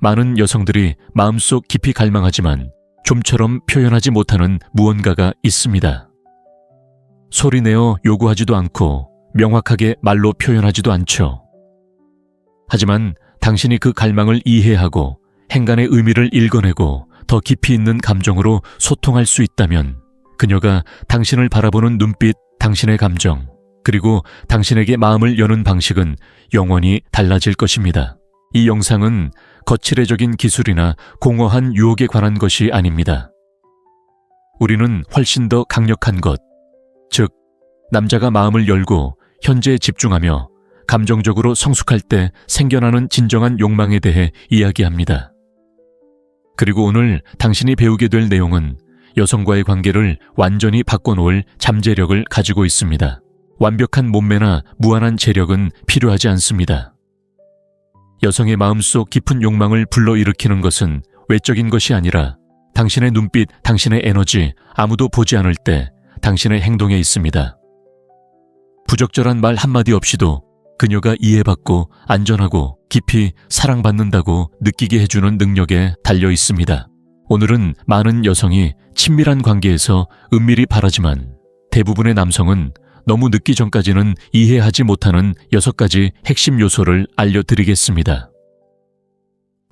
많은 여성들이 마음속 깊이 갈망하지만 좀처럼 표현하지 못하는 무언가가 있습니다. 소리내어 요구하지도 않고 명확하게 말로 표현하지도 않죠. 하지만 당신이 그 갈망을 이해하고 행간의 의미를 읽어내고 더 깊이 있는 감정으로 소통할 수 있다면 그녀가 당신을 바라보는 눈빛, 당신의 감정, 그리고 당신에게 마음을 여는 방식은 영원히 달라질 것입니다. 이 영상은 거칠애적인 기술이나 공허한 유혹에 관한 것이 아닙니다. 우리는 훨씬 더 강력한 것, 즉 남자가 마음을 열고 현재에 집중하며 감정적으로 성숙할 때 생겨나는 진정한 욕망에 대해 이야기합니다. 그리고 오늘 당신이 배우게 될 내용은 여성과의 관계를 완전히 바꿔놓을 잠재력을 가지고 있습니다. 완벽한 몸매나 무한한 재력은 필요하지 않습니다. 여성의 마음속 깊은 욕망을 불러일으키는 것은 외적인 것이 아니라 당신의 눈빛, 당신의 에너지, 아무도 보지 않을 때 당신의 행동에 있습니다. 부적절한 말 한마디 없이도 그녀가 이해받고 안전하고 깊이 사랑받는다고 느끼게 해주는 능력에 달려 있습니다. 오늘은 많은 여성이 친밀한 관계에서 은밀히 바라지만 대부분의 남성은 너무 늦기 전까지는 이해하지 못하는 6가지 핵심 요소를 알려드리겠습니다.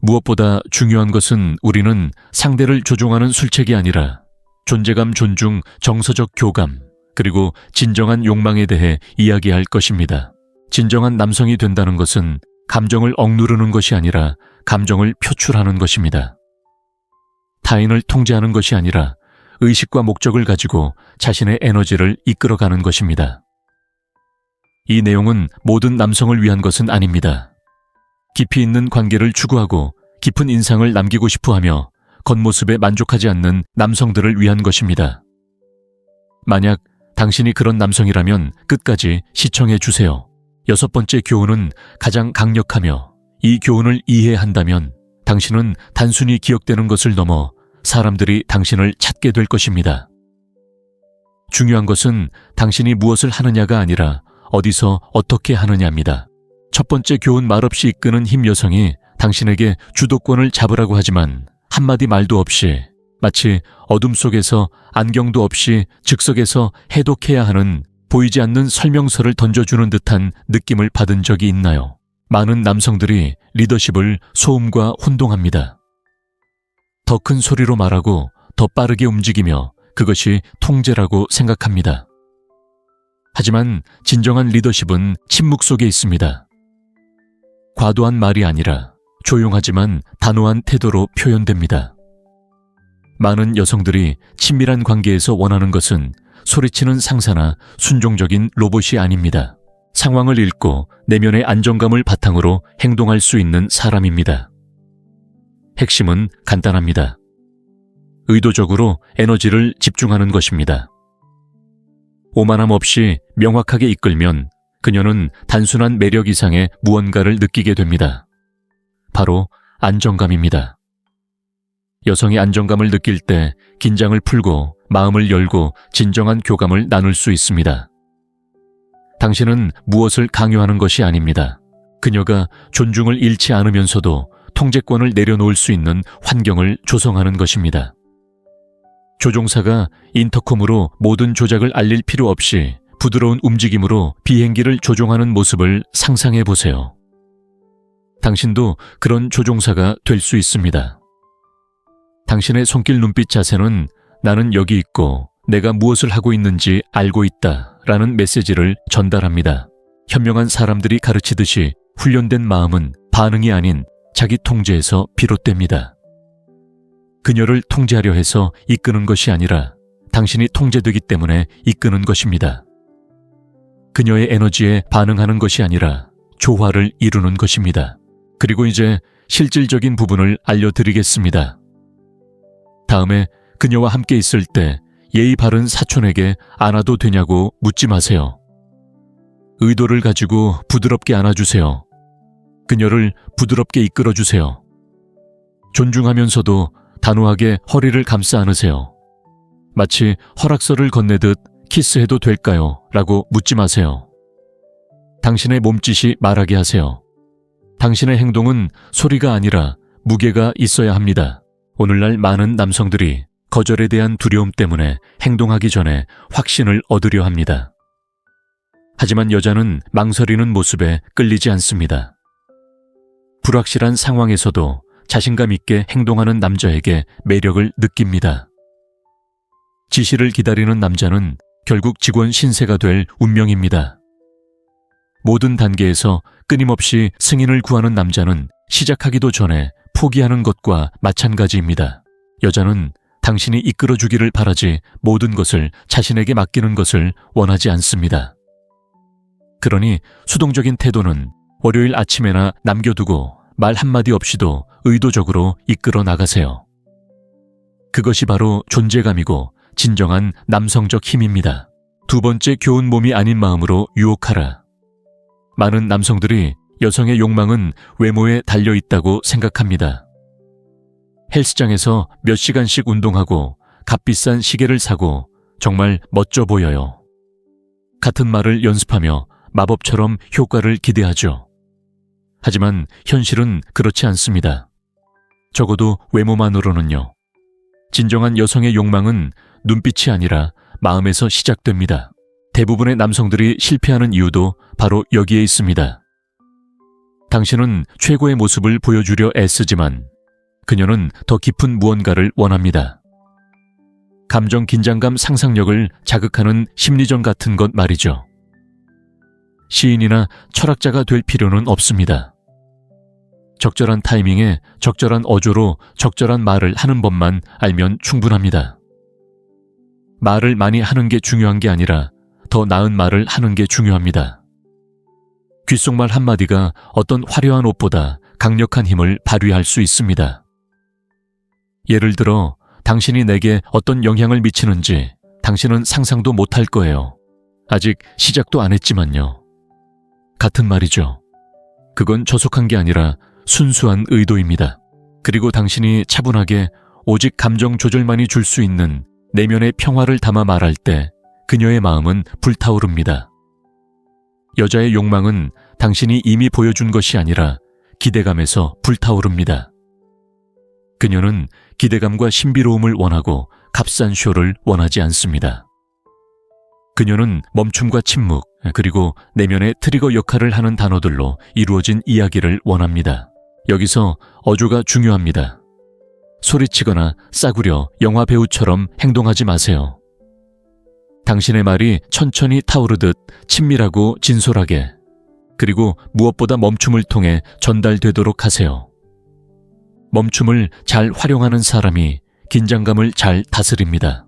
무엇보다 중요한 것은 우리는 상대를 조종하는 술책이 아니라 존재감, 존중, 정서적 교감, 그리고 진정한 욕망에 대해 이야기할 것입니다. 진정한 남성이 된다는 것은 감정을 억누르는 것이 아니라 감정을 표출하는 것입니다. 타인을 통제하는 것이 아니라 의식과 목적을 가지고 자신의 에너지를 이끌어가는 것입니다. 이 내용은 모든 남성을 위한 것은 아닙니다. 깊이 있는 관계를 추구하고 깊은 인상을 남기고 싶어하며 겉모습에 만족하지 않는 남성들을 위한 것입니다. 만약 당신이 그런 남성이라면 끝까지 시청해 주세요. 6번째 교훈은 가장 강력하며 이 교훈을 이해한다면 당신은 단순히 기억되는 것을 넘어 사람들이 당신을 찾게 될 것입니다. 중요한 것은 당신이 무엇을 하느냐가 아니라 어디서 어떻게 하느냐입니다. 첫 번째 교훈, 말없이 이끄는 힘. 여성이 당신에게 주도권을 잡으라고 하지만 한마디 말도 없이 마치 어둠 속에서 안경도 없이 즉석에서 해독해야 하는 보이지 않는 설명서를 던져주는 듯한 느낌을 받은 적이 있나요? 많은 남성들이 리더십을 소음과 혼동합니다. 더 큰 소리로 말하고 더 빠르게 움직이며 그것이 통제라고 생각합니다. 하지만 진정한 리더십은 침묵 속에 있습니다. 과도한 말이 아니라 조용하지만 단호한 태도로 표현됩니다. 많은 여성들이 친밀한 관계에서 원하는 것은 소리치는 상사나 순종적인 로봇이 아닙니다. 상황을 읽고 내면의 안정감을 바탕으로 행동할 수 있는 사람입니다. 핵심은 간단합니다. 의도적으로 에너지를 집중하는 것입니다. 오만함 없이 명확하게 이끌면 그녀는 단순한 매력 이상의 무언가를 느끼게 됩니다. 바로 안정감입니다. 여성이 안정감을 느낄 때 긴장을 풀고 마음을 열고 진정한 교감을 나눌 수 있습니다. 당신은 무엇을 강요하는 것이 아닙니다. 그녀가 존중을 잃지 않으면서도 통제권을 내려놓을 수 있는 환경을 조성하는 것입니다. 조종사가 인터컴으로 모든 조작을 알릴 필요 없이 부드러운 움직임으로 비행기를 조종하는 모습을 상상해 보세요. 당신도 그런 조종사가 될 수 있습니다. 당신의 손길, 눈빛, 자세는 나는 여기 있고 내가 무엇을 하고 있는지 알고 있다 라는 메시지를 전달합니다. 현명한 사람들이 가르치듯이 훈련된 마음은 반응이 아닌 자기 통제에서 비롯됩니다. 그녀를 통제하려 해서 이끄는 것이 아니라 당신이 통제되기 때문에 이끄는 것입니다. 그녀의 에너지에 반응하는 것이 아니라 조화를 이루는 것입니다. 그리고 이제 실질적인 부분을 알려드리겠습니다. 다음에 그녀와 함께 있을 때 예의 바른 사촌에게 안아도 되냐고 묻지 마세요. 의도를 가지고 부드럽게 안아주세요. 그녀를 부드럽게 이끌어주세요. 존중하면서도 단호하게 허리를 감싸 안으세요. 마치 허락서를 건네듯 키스해도 될까요? 라고 묻지 마세요. 당신의 몸짓이 말하게 하세요. 당신의 행동은 소리가 아니라 무게가 있어야 합니다. 오늘날 많은 남성들이 거절에 대한 두려움 때문에 행동하기 전에 확신을 얻으려 합니다. 하지만 여자는 망설이는 모습에 끌리지 않습니다. 불확실한 상황에서도 자신감 있게 행동하는 남자에게 매력을 느낍니다. 지시를 기다리는 남자는 결국 직원 신세가 될 운명입니다. 모든 단계에서 끊임없이 승인을 구하는 남자는 시작하기도 전에 포기하는 것과 마찬가지입니다. 여자는 당신이 이끌어주기를 바라지 모든 것을 자신에게 맡기는 것을 원하지 않습니다. 그러니 수동적인 태도는 월요일 아침에나 남겨두고 말 한마디 없이도 의도적으로 이끌어 나가세요. 그것이 바로 존재감이고 진정한 남성적 힘입니다. 두 번째 교훈, 몸이 아닌 마음으로 유혹하라. 많은 남성들이 여성의 욕망은 외모에 달려 있다고 생각합니다. 헬스장에서 몇 시간씩 운동하고 값비싼 시계를 사고 정말 멋져 보여요. 같은 말을 연습하며 마법처럼 효과를 기대하죠. 하지만 현실은 그렇지 않습니다. 적어도 외모만으로는요. 진정한 여성의 욕망은 눈빛이 아니라 마음에서 시작됩니다. 대부분의 남성들이 실패하는 이유도 바로 여기에 있습니다. 당신은 최고의 모습을 보여주려 애쓰지만 그녀는 더 깊은 무언가를 원합니다. 감정, 긴장감, 상상력을 자극하는 심리전 같은 것 말이죠. 시인이나 철학자가 될 필요는 없습니다. 적절한 타이밍에 적절한 어조로 적절한 말을 하는 법만 알면 충분합니다. 말을 많이 하는 게 중요한 게 아니라 더 나은 말을 하는 게 중요합니다. 귓속말 한마디가 어떤 화려한 옷보다 강력한 힘을 발휘할 수 있습니다. 예를 들어 당신이 내게 어떤 영향을 미치는지 당신은 상상도 못할 거예요. 아직 시작도 안 했지만요. 같은 말이죠. 그건 저속한 게 아니라 순수한 의도입니다. 그리고 당신이 차분하게 오직 감정 조절만이 줄 수 있는 내면의 평화를 담아 말할 때 그녀의 마음은 불타오릅니다. 여자의 욕망은 당신이 이미 보여준 것이 아니라 기대감에서 불타오릅니다. 그녀는 기대감과 신비로움을 원하고 값싼 쇼를 원하지 않습니다. 그녀는 멈춤과 침묵, 그리고 내면의 트리거 역할을 하는 단어들로 이루어진 이야기를 원합니다. 여기서 어조가 중요합니다. 소리치거나 싸구려 영화 배우처럼 행동하지 마세요. 당신의 말이 천천히 타오르듯 친밀하고 진솔하게, 그리고 무엇보다 멈춤을 통해 전달되도록 하세요. 멈춤을 잘 활용하는 사람이 긴장감을 잘 다스립니다.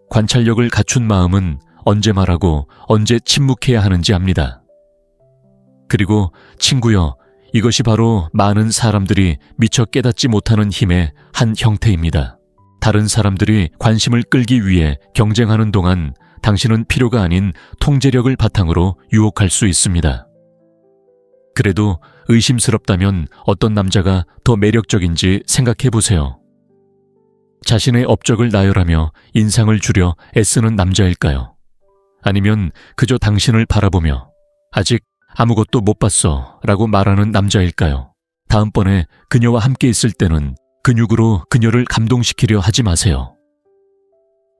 관찰력을 갖춘 마음은 언제 말하고 언제 침묵해야 하는지 압니다. 그리고 친구여, 이것이 바로 많은 사람들이 미처 깨닫지 못하는 힘의 한 형태입니다. 다른 사람들이 관심을 끌기 위해 경쟁하는 동안 당신은 필요가 아닌 통제력을 바탕으로 유혹할 수 있습니다. 그래도 의심스럽다면 어떤 남자가 더 매력적인지 생각해 보세요. 자신의 업적을 나열하며 인상을 주려 애쓰는 남자일까요? 아니면 그저 당신을 바라보며 아직 아무것도 못 봤어 라고 말하는 남자일까요? 다음번에 그녀와 함께 있을 때는 근육으로 그녀를 감동시키려 하지 마세요.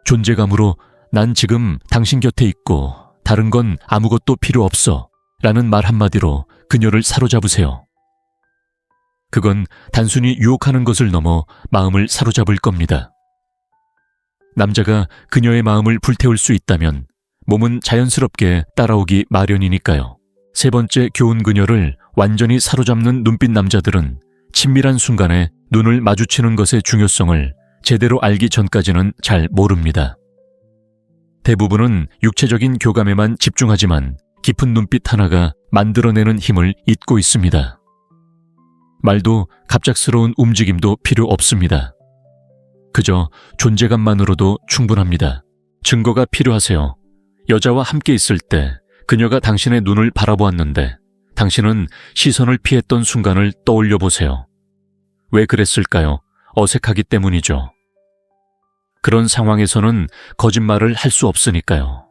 존재감으로 난 지금 당신 곁에 있고 다른 건 아무것도 필요 없어 라는 말 한마디로 그녀를 사로잡으세요. 그건 단순히 유혹하는 것을 넘어 마음을 사로잡을 겁니다. 남자가 그녀의 마음을 불태울 수 있다면 몸은 자연스럽게 따라오기 마련이니까요. 세 번째 교훈, 그녀를 완전히 사로잡는 눈빛. 남자들은 친밀한 순간에 눈을 마주치는 것의 중요성을 제대로 알기 전까지는 잘 모릅니다. 대부분은 육체적인 교감에만 집중하지만 깊은 눈빛 하나가 만들어내는 힘을 잊고 있습니다. 말도 갑작스러운 움직임도 필요 없습니다. 그저 존재감만으로도 충분합니다. 증거가 필요하세요. 여자와 함께 있을 때 그녀가 당신의 눈을 바라보았는데 당신은 시선을 피했던 순간을 떠올려 보세요. 왜 그랬을까요? 어색하기 때문이죠. 그런 상황에서는 거짓말을 할 수 없으니까요.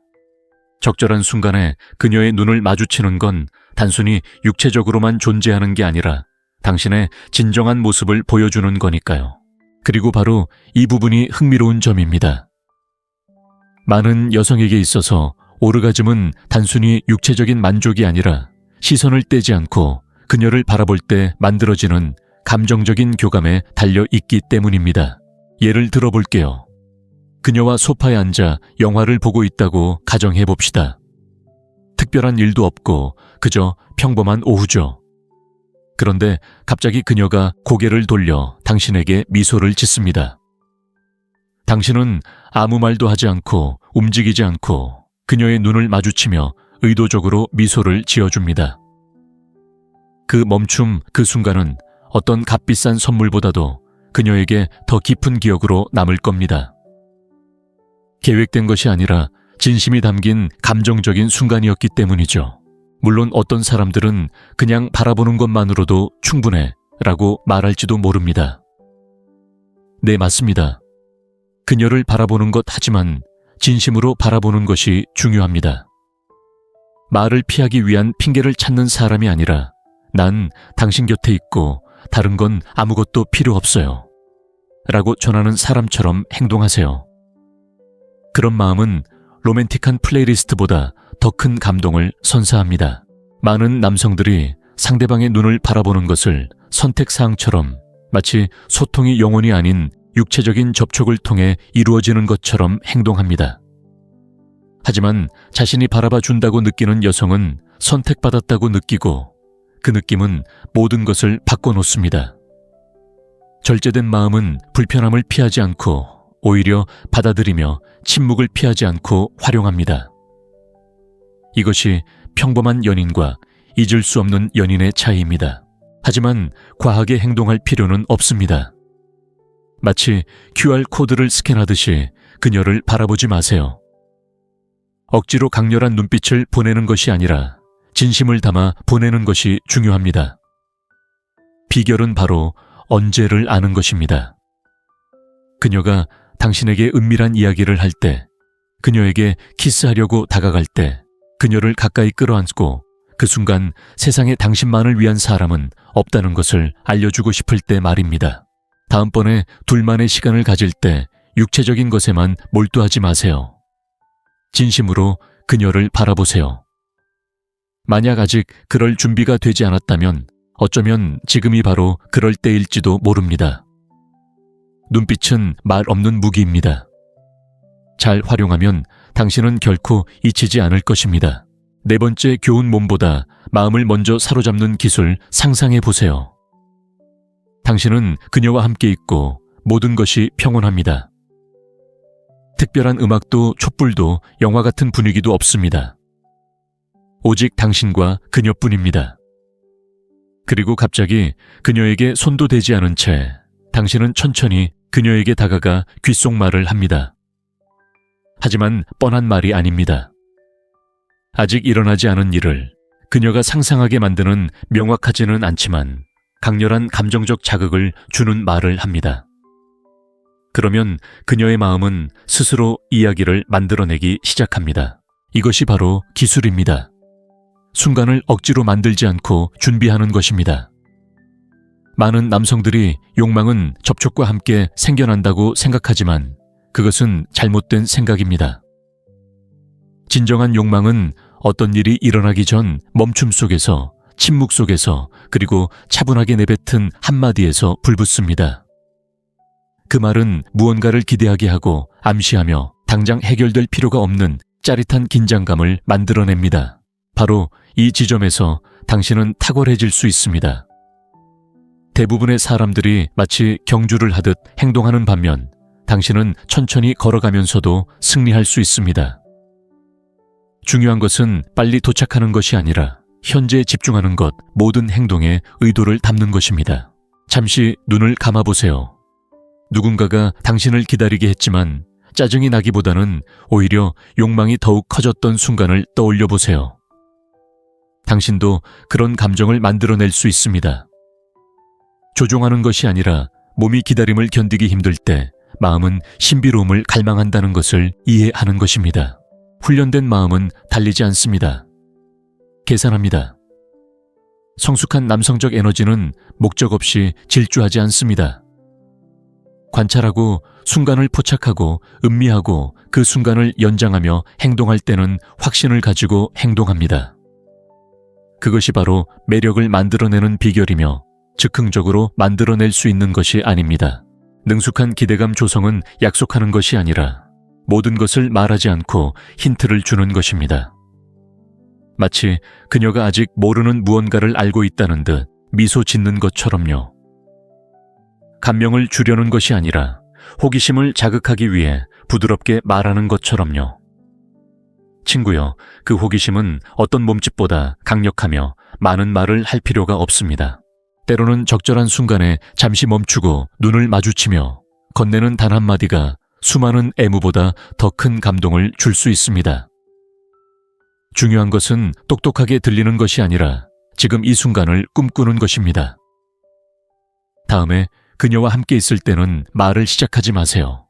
적절한 순간에 그녀의 눈을 마주치는 건 단순히 육체적으로만 존재하는 게 아니라 당신의 진정한 모습을 보여주는 거니까요. 그리고 바로 이 부분이 흥미로운 점입니다. 많은 여성에게 있어서 오르가즘은 단순히 육체적인 만족이 아니라 시선을 떼지 않고 그녀를 바라볼 때 만들어지는 감정적인 교감에 달려 있기 때문입니다. 예를 들어 볼게요. 그녀와 소파에 앉아 영화를 보고 있다고 가정해 봅시다. 특별한 일도 없고 그저 평범한 오후죠. 그런데 갑자기 그녀가 고개를 돌려 당신에게 미소를 짓습니다. 당신은 아무 말도 하지 않고 움직이지 않고 그녀의 눈을 마주치며 의도적으로 미소를 지어줍니다. 그 멈춤, 그 순간은 어떤 값비싼 선물보다도 그녀에게 더 깊은 기억으로 남을 겁니다. 계획된 것이 아니라 진심이 담긴 감정적인 순간이었기 때문이죠. 물론 어떤 사람들은 그냥 바라보는 것만으로도 충분해 라고 말할지도 모릅니다. 네, 맞습니다. 그녀를 바라보는 것 하지만 진심으로 바라보는 것이 중요합니다. 말을 피하기 위한 핑계를 찾는 사람이 아니라 난 당신 곁에 있고 다른 건 아무것도 필요 없어요 라고 전하는 사람처럼 행동하세요. 그런 마음은 로맨틱한 플레이리스트보다 더 큰 감동을 선사합니다. 많은 남성들이 상대방의 눈을 바라보는 것을 선택사항처럼 마치 소통이 영혼이 아닌 육체적인 접촉을 통해 이루어지는 것처럼 행동합니다. 하지만 자신이 바라봐 준다고 느끼는 여성은 선택받았다고 느끼고 그 느낌은 모든 것을 바꿔놓습니다. 절제된 마음은 불편함을 피하지 않고 오히려 받아들이며 침묵을 피하지 않고 활용합니다. 이것이 평범한 연인과 잊을 수 없는 연인의 차이입니다. 하지만 과하게 행동할 필요는 없습니다. 마치 QR코드를 스캔하듯이 그녀를 바라보지 마세요. 억지로 강렬한 눈빛을 보내는 것이 아니라 진심을 담아 보내는 것이 중요합니다. 비결은 바로 언제를 아는 것입니다. 그녀가 당신에게 은밀한 이야기를 할 때, 그녀에게 키스하려고 다가갈 때, 그녀를 가까이 끌어안고 그 순간 세상에 당신만을 위한 사람은 없다는 것을 알려주고 싶을 때 말입니다. 다음번에 둘만의 시간을 가질 때 육체적인 것에만 몰두하지 마세요. 진심으로 그녀를 바라보세요. 만약 아직 그럴 준비가 되지 않았다면 어쩌면 지금이 바로 그럴 때일지도 모릅니다. 눈빛은 말 없는 무기입니다. 잘 활용하면 당신은 결코 잊히지 않을 것입니다. 네 번째 교훈 몸보다 마음을 먼저 사로잡는 기술 상상해 보세요. 당신은 그녀와 함께 있고 모든 것이 평온합니다. 특별한 음악도 촛불도 영화 같은 분위기도 없습니다. 오직 당신과 그녀뿐입니다. 그리고 갑자기 그녀에게 손도 대지 않은 채 당신은 천천히 그녀에게 다가가 귓속말을 합니다. 하지만 뻔한 말이 아닙니다. 아직 일어나지 않은 일을 그녀가 상상하게 만드는 명확하지는 않지만 강렬한 감정적 자극을 주는 말을 합니다. 그러면 그녀의 마음은 스스로 이야기를 만들어내기 시작합니다. 이것이 바로 기술입니다. 순간을 억지로 만들지 않고 준비하는 것입니다. 많은 남성들이 욕망은 접촉과 함께 생겨난다고 생각하지만 그것은 잘못된 생각입니다. 진정한 욕망은 어떤 일이 일어나기 전 멈춤 속에서, 침묵 속에서, 그리고 차분하게 내뱉은 한마디에서 불붙습니다. 그 말은 무언가를 기대하게 하고 암시하며 당장 해결될 필요가 없는 짜릿한 긴장감을 만들어냅니다. 바로 이 지점에서 당신은 탁월해질 수 있습니다. 대부분의 사람들이 마치 경주를 하듯 행동하는 반면 당신은 천천히 걸어가면서도 승리할 수 있습니다. 중요한 것은 빨리 도착하는 것이 아니라 현재에 집중하는 것, 모든 행동에 의도를 담는 것입니다. 잠시 눈을 감아보세요. 누군가가 당신을 기다리게 했지만 짜증이 나기보다는 오히려 욕망이 더욱 커졌던 순간을 떠올려 보세요. 당신도 그런 감정을 만들어낼 수 있습니다. 조종하는 것이 아니라 몸이 기다림을 견디기 힘들 때 마음은 신비로움을 갈망한다는 것을 이해하는 것입니다. 훈련된 마음은 달리지 않습니다. 계산합니다. 성숙한 남성적 에너지는 목적 없이 질주하지 않습니다. 관찰하고 순간을 포착하고 음미하고 그 순간을 연장하며 행동할 때는 확신을 가지고 행동합니다. 그것이 바로 매력을 만들어내는 비결이며 즉흥적으로 만들어낼 수 있는 것이 아닙니다. 능숙한 기대감 조성은 약속하는 것이 아니라 모든 것을 말하지 않고 힌트를 주는 것입니다. 마치 그녀가 아직 모르는 무언가를 알고 있다는 듯 미소 짓는 것처럼요. 감명을 주려는 것이 아니라 호기심을 자극하기 위해 부드럽게 말하는 것처럼요. 친구여, 그 호기심은 어떤 몸짓보다 강력하며 많은 말을 할 필요가 없습니다. 때로는 적절한 순간에 잠시 멈추고 눈을 마주치며 건네는 단 한마디가 수많은 애무보다 더 큰 감동을 줄 수 있습니다. 중요한 것은 똑똑하게 들리는 것이 아니라 지금 이 순간을 꿈꾸는 것입니다. 다음에 그녀와 함께 있을 때는 말을 시작하지 마세요.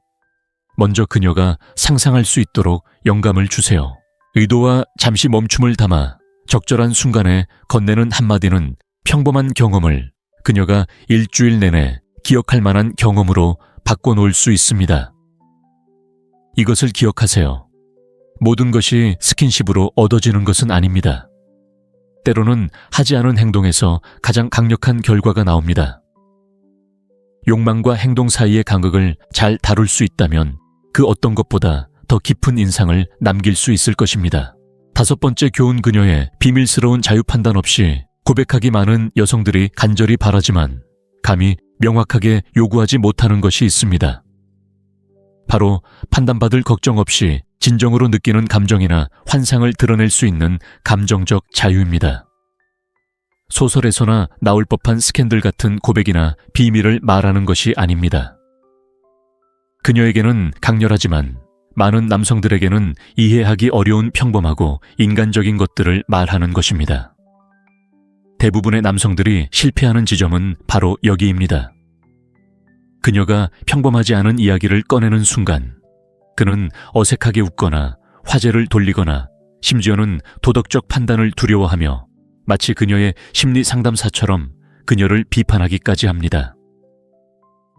먼저 그녀가 상상할 수 있도록 영감을 주세요. 의도와 잠시 멈춤을 담아 적절한 순간에 건네는 한마디는 평범한 경험을 그녀가 일주일 내내 기억할 만한 경험으로 바꿔놓을 수 있습니다. 이것을 기억하세요. 모든 것이 스킨십으로 얻어지는 것은 아닙니다. 때로는 하지 않은 행동에서 가장 강력한 결과가 나옵니다. 욕망과 행동 사이의 간극을 잘 다룰 수 있다면 그 어떤 것보다 더 깊은 인상을 남길 수 있을 것입니다. 5번째 교훈, 그녀의 비밀스러운 자유 판단 없이 고백하기 많은 여성들이 간절히 바라지만 감히 명확하게 요구하지 못하는 것이 있습니다. 바로 판단받을 걱정 없이 진정으로 느끼는 감정이나 환상을 드러낼 수 있는 감정적 자유입니다. 소설에서나 나올 법한 스캔들 같은 고백이나 비밀을 말하는 것이 아닙니다. 그녀에게는 강렬하지만 많은 남성들에게는 이해하기 어려운 평범하고 인간적인 것들을 말하는 것입니다. 대부분의 남성들이 실패하는 지점은 바로 여기입니다. 그녀가 평범하지 않은 이야기를 꺼내는 순간 그는 어색하게 웃거나 화제를 돌리거나 심지어는 도덕적 판단을 두려워하며 마치 그녀의 심리 상담사처럼 그녀를 비판하기까지 합니다.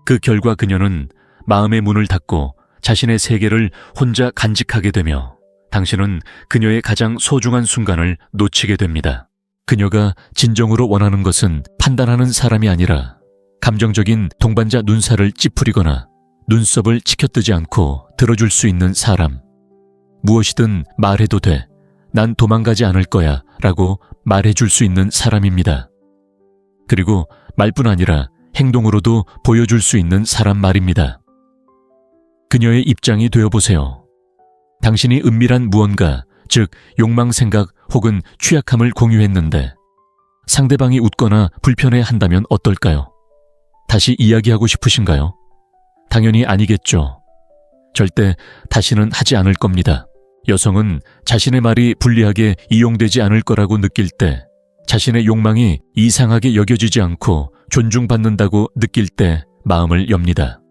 그 결과 그녀는 마음의 문을 닫고 자신의 세계를 혼자 간직하게 되며 당신은 그녀의 가장 소중한 순간을 놓치게 됩니다. 그녀가 진정으로 원하는 것은 판단하는 사람이 아니라 감정적인 동반자 눈살을 찌푸리거나 눈썹을 치켜뜨지 않고 들어줄 수 있는 사람. 무엇이든 말해도 돼. 난 도망가지 않을 거야 라고 말해줄 수 있는 사람입니다. 그리고 말뿐 아니라 행동으로도 보여줄 수 있는 사람 말입니다. 그녀의 입장이 되어보세요. 당신이 은밀한 무언가, 즉 욕망 생각 혹은 취약함을 공유했는데 상대방이 웃거나 불편해한다면 어떨까요? 다시 이야기하고 싶으신가요? 당연히 아니겠죠. 절대 다시는 하지 않을 겁니다. 여성은 자신의 말이 불리하게 이용되지 않을 거라고 느낄 때, 자신의 욕망이 이상하게 여겨지지 않고 존중받는다고 느낄 때 마음을 엽니다.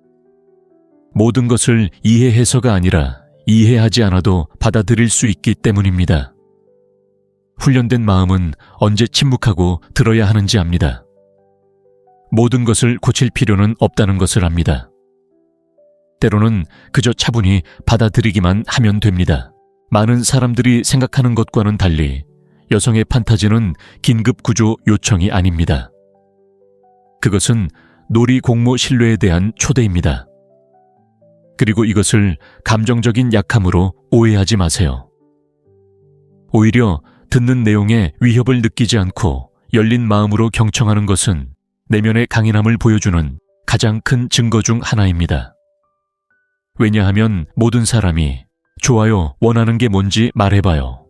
모든 것을 이해해서가 아니라 이해하지 않아도 받아들일 수 있기 때문입니다. 훈련된 마음은 언제 침묵하고 들어야 하는지 압니다. 모든 것을 고칠 필요는 없다는 것을 압니다. 때로는 그저 차분히 받아들이기만 하면 됩니다. 많은 사람들이 생각하는 것과는 달리 여성의 판타지는 긴급 구조 요청이 아닙니다. 그것은 놀이 공모 신뢰에 대한 초대입니다. 그리고 이것을 감정적인 약함으로 오해하지 마세요. 오히려 듣는 내용에 위협을 느끼지 않고 열린 마음으로 경청하는 것은 내면의 강인함을 보여주는 가장 큰 증거 중 하나입니다. 왜냐하면 모든 사람이 좋아요, 원하는 게 뭔지 말해봐요.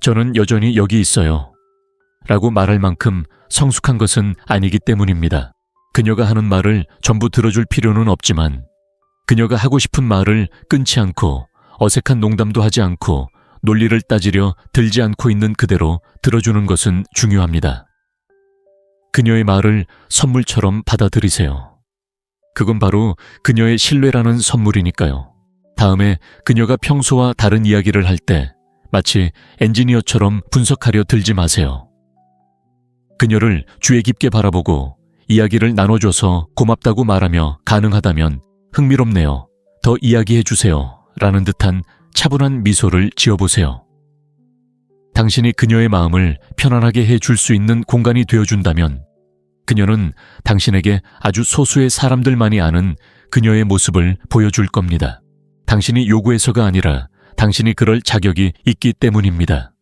저는 여전히 여기 있어요. 라고 말할 만큼 성숙한 것은 아니기 때문입니다. 그녀가 하는 말을 전부 들어줄 필요는 없지만 그녀가 하고 싶은 말을 끊지 않고 어색한 농담도 하지 않고 논리를 따지려 들지 않고 있는 그대로 들어주는 것은 중요합니다. 그녀의 말을 선물처럼 받아들이세요. 그건 바로 그녀의 신뢰라는 선물이니까요. 다음에 그녀가 평소와 다른 이야기를 할 때 마치 엔지니어처럼 분석하려 들지 마세요. 그녀를 주의 깊게 바라보고 이야기를 나눠줘서 고맙다고 말하며 가능하다면 흥미롭네요. 더 이야기해 주세요. 라는 듯한 차분한 미소를 지어보세요. 당신이 그녀의 마음을 편안하게 해줄 수 있는 공간이 되어준다면 그녀는 당신에게 아주 소수의 사람들만이 아는 그녀의 모습을 보여줄 겁니다. 당신이 요구해서가 아니라 당신이 그럴 자격이 있기 때문입니다.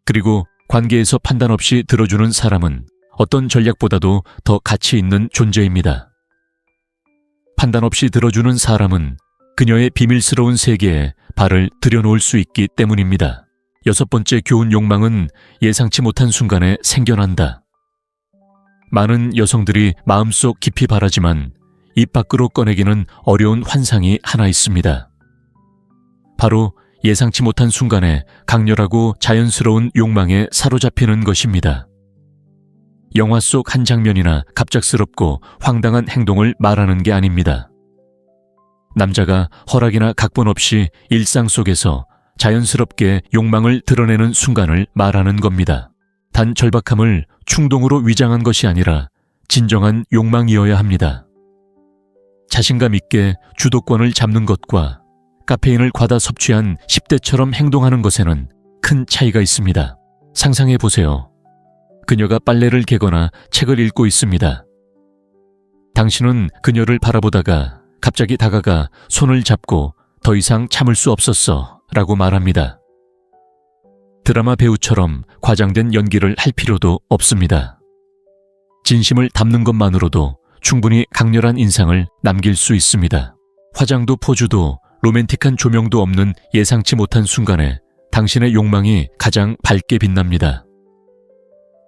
그리고 관계에서 판단 없이 들어주는 사람은 어떤 전략보다도 더 가치 있는 존재입니다. 판단 없이 들어주는 사람은 그녀의 비밀스러운 세계에 발을 들여놓을 수 있기 때문입니다. 6번째 교훈, 욕망은 예상치 못한 순간에 생겨난다. 많은 여성들이 마음속 깊이 바라지만 입 밖으로 꺼내기는 어려운 환상이 하나 있습니다. 바로 예상치 못한 순간에 강렬하고 자연스러운 욕망에 사로잡히는 것입니다. 영화 속 한 장면이나 갑작스럽고 황당한 행동을 말하는 게 아닙니다. 남자가 허락이나 각본 없이 일상 속에서 자연스럽게 욕망을 드러내는 순간을 말하는 겁니다. 단 절박함을 충동으로 위장한 것이 아니라 진정한 욕망이어야 합니다. 자신감 있게 주도권을 잡는 것과 카페인을 과다 섭취한 10대처럼 행동하는 것에는 큰 차이가 있습니다. 상상해 보세요. 그녀가 빨래를 개거나 책을 읽고 있습니다. 당신은 그녀를 바라보다가 갑자기 다가가 손을 잡고 더 이상 참을 수 없었어 라고 말합니다. 드라마 배우처럼 과장된 연기를 할 필요도 없습니다. 진심을 담는 것만으로도 충분히 강렬한 인상을 남길 수 있습니다. 화장도 포즈도 로맨틱한 조명도 없는 예상치 못한 순간에 당신의 욕망이 가장 밝게 빛납니다.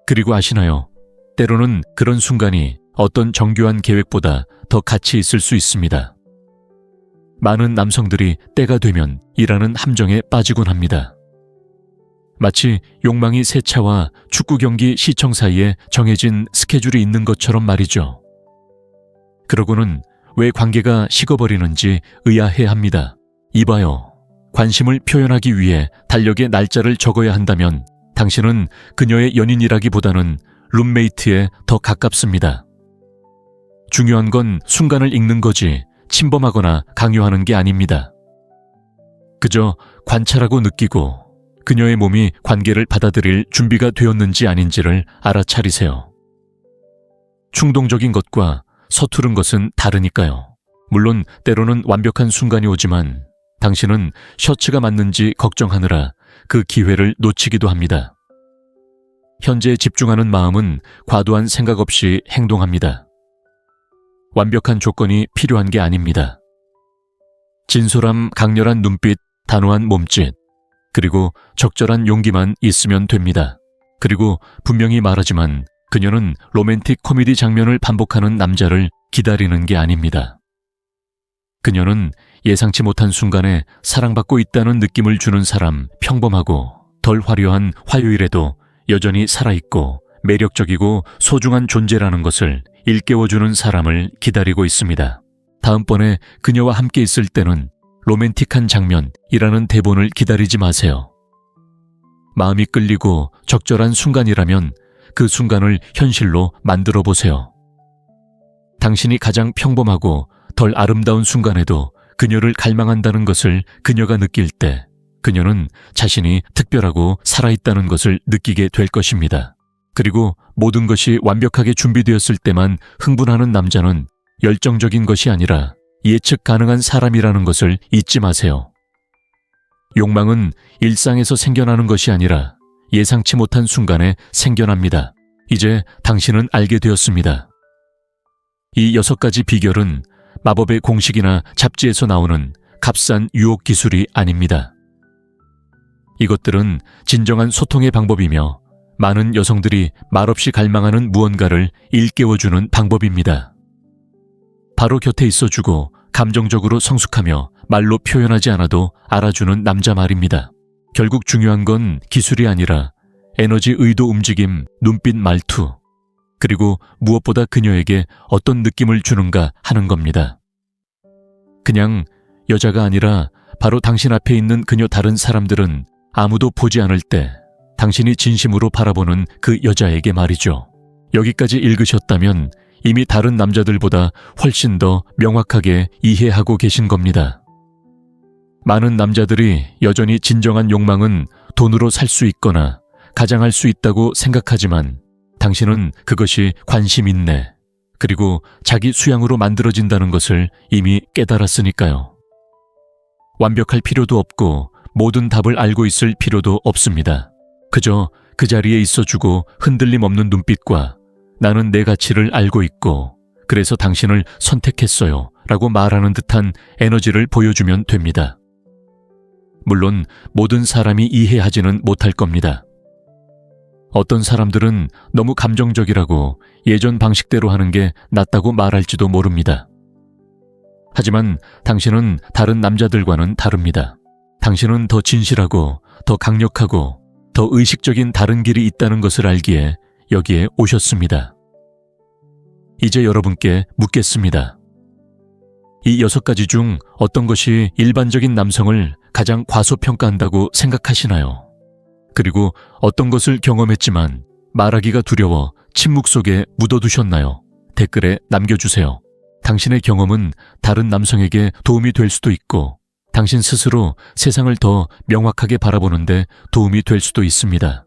그리고 아시나요? 때로는 그런 순간이 어떤 정교한 계획보다 더 가치 있을 수 있습니다. 많은 남성들이 때가 되면 일하는 함정에 빠지곤 합니다. 마치 욕망이 세차와 축구 경기 시청 사이에 정해진 스케줄이 있는 것처럼 말이죠. 그러고는 왜 관계가 식어버리는지 의아해합니다. 이봐요. 관심을 표현하기 위해 달력에 날짜를 적어야 한다면 당신은 그녀의 연인이라기보다는 룸메이트에 더 가깝습니다. 중요한 건 순간을 읽는 거지 침범하거나 강요하는 게 아닙니다. 그저 관찰하고 느끼고 그녀의 몸이 관계를 받아들일 준비가 되었는지 아닌지를 알아차리세요. 충동적인 것과 서투른 것은 다르니까요. 물론 때로는 완벽한 순간이 오지만 당신은 셔츠가 맞는지 걱정하느라 그 기회를 놓치기도 합니다. 현재에 집중하는 마음은 과도한 생각 없이 행동합니다. 완벽한 조건이 필요한 게 아닙니다. 진솔함, 강렬한 눈빛, 단호한 몸짓, 그리고 적절한 용기만 있으면 됩니다. 그리고 분명히 말하지만 그녀는 로맨틱 코미디 장면을 반복하는 남자를 기다리는 게 아닙니다. 그녀는 예상치 못한 순간에 사랑받고 있다는 느낌을 주는 사람, 평범하고 덜 화려한 화요일에도 여전히 살아있고 매력적이고 소중한 존재라는 것을 일깨워주는 사람을 기다리고 있습니다. 다음번에 그녀와 함께 있을 때는 로맨틱한 장면이라는 대본을 기다리지 마세요. 마음이 끌리고 적절한 순간이라면 그 순간을 현실로 만들어 보세요. 당신이 가장 평범하고 덜 아름다운 순간에도 그녀를 갈망한다는 것을 그녀가 느낄 때 그녀는 자신이 특별하고 살아있다는 것을 느끼게 될 것입니다. 그리고 모든 것이 완벽하게 준비되었을 때만 흥분하는 남자는 열정적인 것이 아니라 예측 가능한 사람이라는 것을 잊지 마세요. 욕망은 일상에서 생겨나는 것이 아니라 예상치 못한 순간에 생겨납니다. 이제 당신은 알게 되었습니다. 이 6가지 비결은 마법의 공식이나 잡지에서 나오는 값싼 유혹 기술이 아닙니다. 이것들은 진정한 소통의 방법이며 많은 여성들이 말없이 갈망하는 무언가를 일깨워주는 방법입니다. 바로 곁에 있어주고 감정적으로 성숙하며 말로 표현하지 않아도 알아주는 남자 말입니다. 결국 중요한 건 기술이 아니라 에너지, 의도, 움직임, 눈빛, 말투, 그리고 무엇보다 그녀에게 어떤 느낌을 주는가 하는 겁니다. 그냥 여자가 아니라 바로 당신 앞에 있는 그녀 다른 사람들은 아무도 보지 않을 때 당신이 진심으로 바라보는 그 여자에게 말이죠. 여기까지 읽으셨다면 이미 다른 남자들보다 훨씬 더 명확하게 이해하고 계신 겁니다. 많은 남자들이 여전히 진정한 욕망은 돈으로 살 수 있거나 가장할 수 있다고 생각하지만 당신은 그것이 관심 인내, 그리고 자기 수양으로 만들어진다는 것을 이미 깨달았으니까요. 완벽할 필요도 없고 모든 답을 알고 있을 필요도 없습니다. 그저 그 자리에 있어주고 흔들림 없는 눈빛과 나는 내 가치를 알고 있고 그래서 당신을 선택했어요 라고 말하는 듯한 에너지를 보여주면 됩니다. 물론 모든 사람이 이해하지는 못할 겁니다. 어떤 사람들은 너무 감정적이라고 예전 방식대로 하는 게 낫다고 말할지도 모릅니다. 하지만 당신은 다른 남자들과는 다릅니다. 당신은 더 진실하고 더 강력하고 더 의식적인 다른 길이 있다는 것을 알기에 여기에 오셨습니다. 이제 여러분께 묻겠습니다. 이 6가지 중 어떤 것이 일반적인 남성을 가장 과소평가한다고 생각하시나요? 그리고 어떤 것을 경험했지만 말하기가 두려워 침묵 속에 묻어두셨나요? 댓글에 남겨주세요. 당신의 경험은 다른 남성에게 도움이 될 수도 있고 당신 스스로 세상을 더 명확하게 바라보는데 도움이 될 수도 있습니다.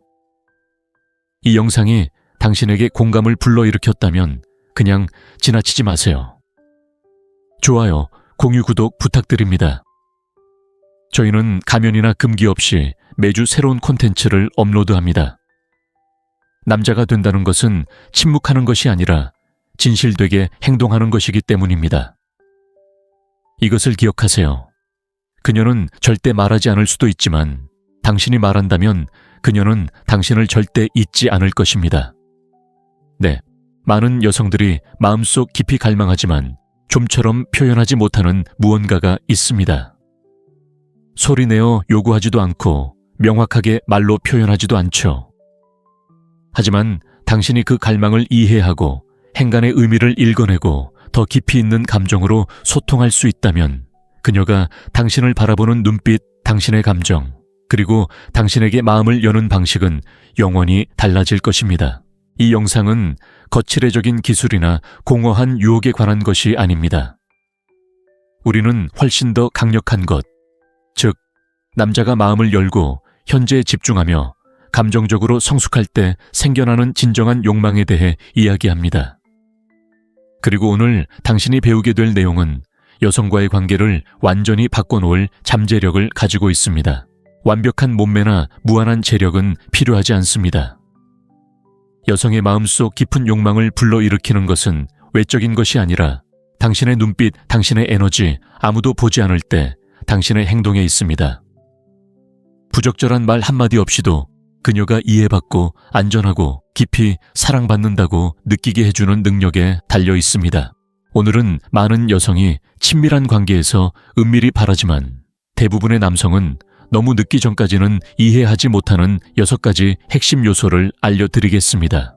이 영상이 당신에게 공감을 불러일으켰다면 그냥 지나치지 마세요. 좋아요, 공유, 구독 부탁드립니다. 저희는 가면이나 금기 없이 매주 새로운 콘텐츠를 업로드합니다. 남자가 된다는 것은 침묵하는 것이 아니라 진실되게 행동하는 것이기 때문입니다. 이것을 기억하세요. 그녀는 절대 말하지 않을 수도 있지만 당신이 말한다면 그녀는 당신을 절대 잊지 않을 것입니다. 네, 많은 여성들이 마음속 깊이 갈망하지만 좀처럼 표현하지 못하는 무언가가 있습니다. 소리내어 요구하지도 않고 명확하게 말로 표현하지도 않죠. 하지만 당신이 그 갈망을 이해하고 행간의 의미를 읽어내고 더 깊이 있는 감정으로 소통할 수 있다면 그녀가 당신을 바라보는 눈빛, 당신의 감정, 그리고 당신에게 마음을 여는 방식은 영원히 달라질 것입니다. 이 영상은 거칠애적인 기술이나 공허한 유혹에 관한 것이 아닙니다. 우리는 훨씬 더 강력한 것, 즉 남자가 마음을 열고 현재에 집중하며 감정적으로 성숙할 때 생겨나는 진정한 욕망에 대해 이야기합니다. 그리고 오늘 당신이 배우게 될 내용은 여성과의 관계를 완전히 바꿔놓을 잠재력을 가지고 있습니다. 완벽한 몸매나 무한한 재력은 필요하지 않습니다. 여성의 마음속 깊은 욕망을 불러일으키는 것은 외적인 것이 아니라 당신의 눈빛, 당신의 에너지, 아무도 보지 않을 때 당신의 행동에 있습니다. 부적절한 말 한마디 없이도 그녀가 이해받고 안전하고 깊이 사랑받는다고 느끼게 해주는 능력에 달려 있습니다. 오늘은 많은 여성이 친밀한 관계에서 은밀히 바라지만 대부분의 남성은 너무 늦기 전까지는 이해하지 못하는 6가지 핵심 요소를 알려드리겠습니다.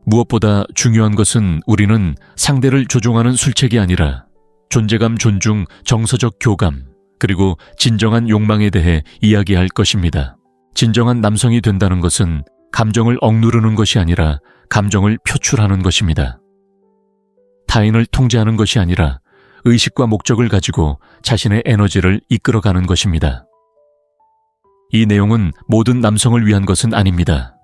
무엇보다 중요한 것은 우리는 상대를 조종하는 술책이 아니라 존재감, 존중, 정서적 교감, 그리고 진정한 욕망에 대해 이야기할 것입니다. 진정한 남성이 된다는 것은 감정을 억누르는 것이 아니라 감정을 표출하는 것입니다. 타인을 통제하는 것이 아니라 의식과 목적을 가지고 자신의 에너지를 이끌어가는 것입니다. 이 내용은 모든 남성을 위한 것은 아닙니다.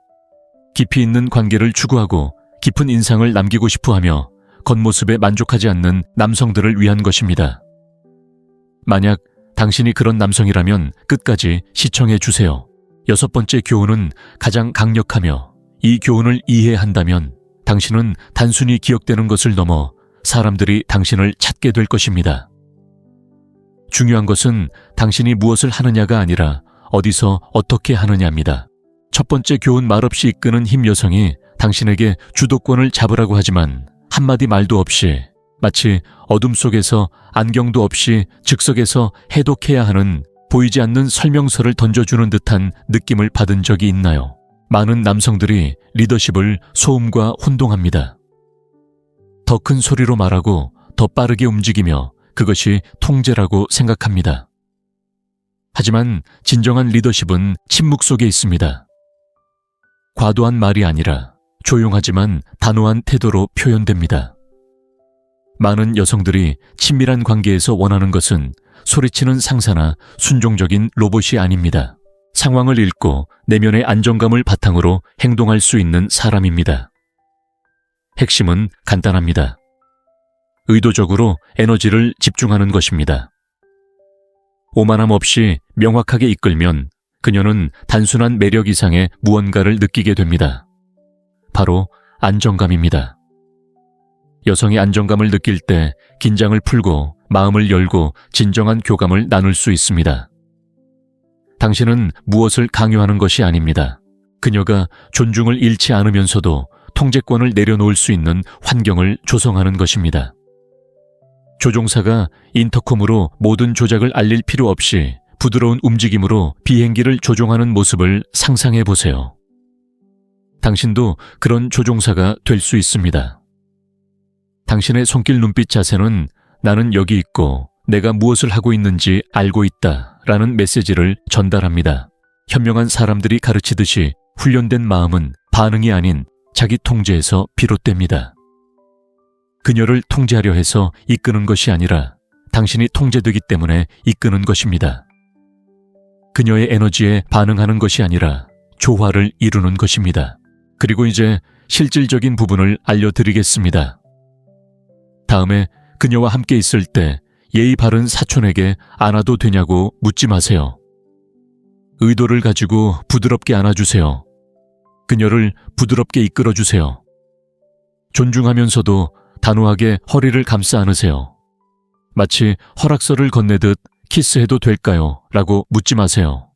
깊이 있는 관계를 추구하고 깊은 인상을 남기고 싶어하며 겉모습에 만족하지 않는 남성들을 위한 것입니다. 만약 당신이 그런 남성이라면 끝까지 시청해 주세요. 6번째 교훈은 가장 강력하며 이 교훈을 이해한다면 당신은 단순히 기억되는 것을 넘어 사람들이 당신을 찾게 될 것입니다. 중요한 것은 당신이 무엇을 하느냐가 아니라 어디서 어떻게 하느냐입니다. 첫 번째 교훈, 말없이 이끄는 힘. 여성이 당신에게 주도권을 잡으라고 하지만 한마디 말도 없이 마치 어둠 속에서 안경도 없이 즉석에서 해독해야 하는 보이지 않는 설명서를 던져주는 듯한 느낌을 받은 적이 있나요? 많은 남성들이 리더십을 소음과 혼동합니다. 더 큰 소리로 말하고 더 빠르게 움직이며 그것이 통제라고 생각합니다. 하지만 진정한 리더십은 침묵 속에 있습니다. 과도한 말이 아니라 조용하지만 단호한 태도로 표현됩니다. 많은 여성들이 친밀한 관계에서 원하는 것은 소리치는 상사나 순종적인 로봇이 아닙니다. 상황을 읽고 내면의 안정감을 바탕으로 행동할 수 있는 사람입니다. 핵심은 간단합니다. 의도적으로 에너지를 집중하는 것입니다. 오만함 없이 명확하게 이끌면 그녀는 단순한 매력 이상의 무언가를 느끼게 됩니다. 바로 안정감입니다. 여성이 안정감을 느낄 때 긴장을 풀고 마음을 열고 진정한 교감을 나눌 수 있습니다. 당신은 무엇을 강요하는 것이 아닙니다. 그녀가 존중을 잃지 않으면서도 통제권을 내려놓을 수 있는 환경을 조성하는 것입니다. 조종사가 인터컴으로 모든 조작을 알릴 필요 없이 부드러운 움직임으로 비행기를 조종하는 모습을 상상해 보세요. 당신도 그런 조종사가 될 수 있습니다. 당신의 손길 눈빛 자세는 나는 여기 있고 내가 무엇을 하고 있는지 알고 있다 라는 메시지를 전달합니다. 현명한 사람들이 가르치듯이 훈련된 마음은 반응이 아닌 자기 통제에서 비롯됩니다. 그녀를 통제하려 해서 이끄는 것이 아니라 당신이 통제되기 때문에 이끄는 것입니다. 그녀의 에너지에 반응하는 것이 아니라 조화를 이루는 것입니다. 그리고 이제 실질적인 부분을 알려드리겠습니다. 다음에 그녀와 함께 있을 때 예의 바른 사촌에게 안아도 되냐고 묻지 마세요. 의도를 가지고 부드럽게 안아주세요. 그녀를 부드럽게 이끌어주세요. 존중하면서도 단호하게 허리를 감싸 안으세요. 마치 허락서를 건네듯 키스해도 될까요? 라고 묻지 마세요.